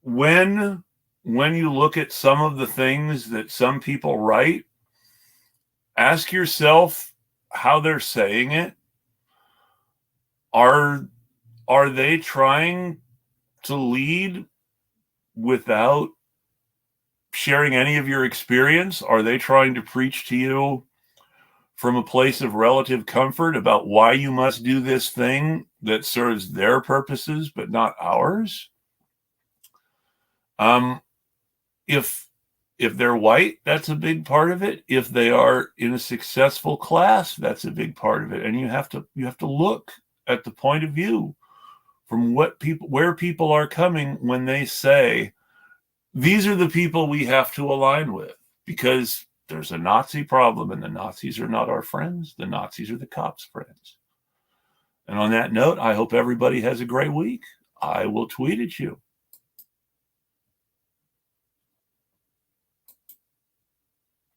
When you look at some of the things that some people write, ask yourself how they're saying it. Are they trying to lead without sharing any of your experience? Are they trying to preach to you from a place of relative comfort about why you must do this thing that serves their purposes but not ours? If they're white, that's a big part of it. If they are in a successful class, that's a big part of it. And you have to look at the point of view from where people are coming when they say, these are the people we have to align with, because there's a Nazi problem and the Nazis are not our friends. The Nazis are the cops' friends. And on that note, I hope everybody has a great week. I will tweet at you.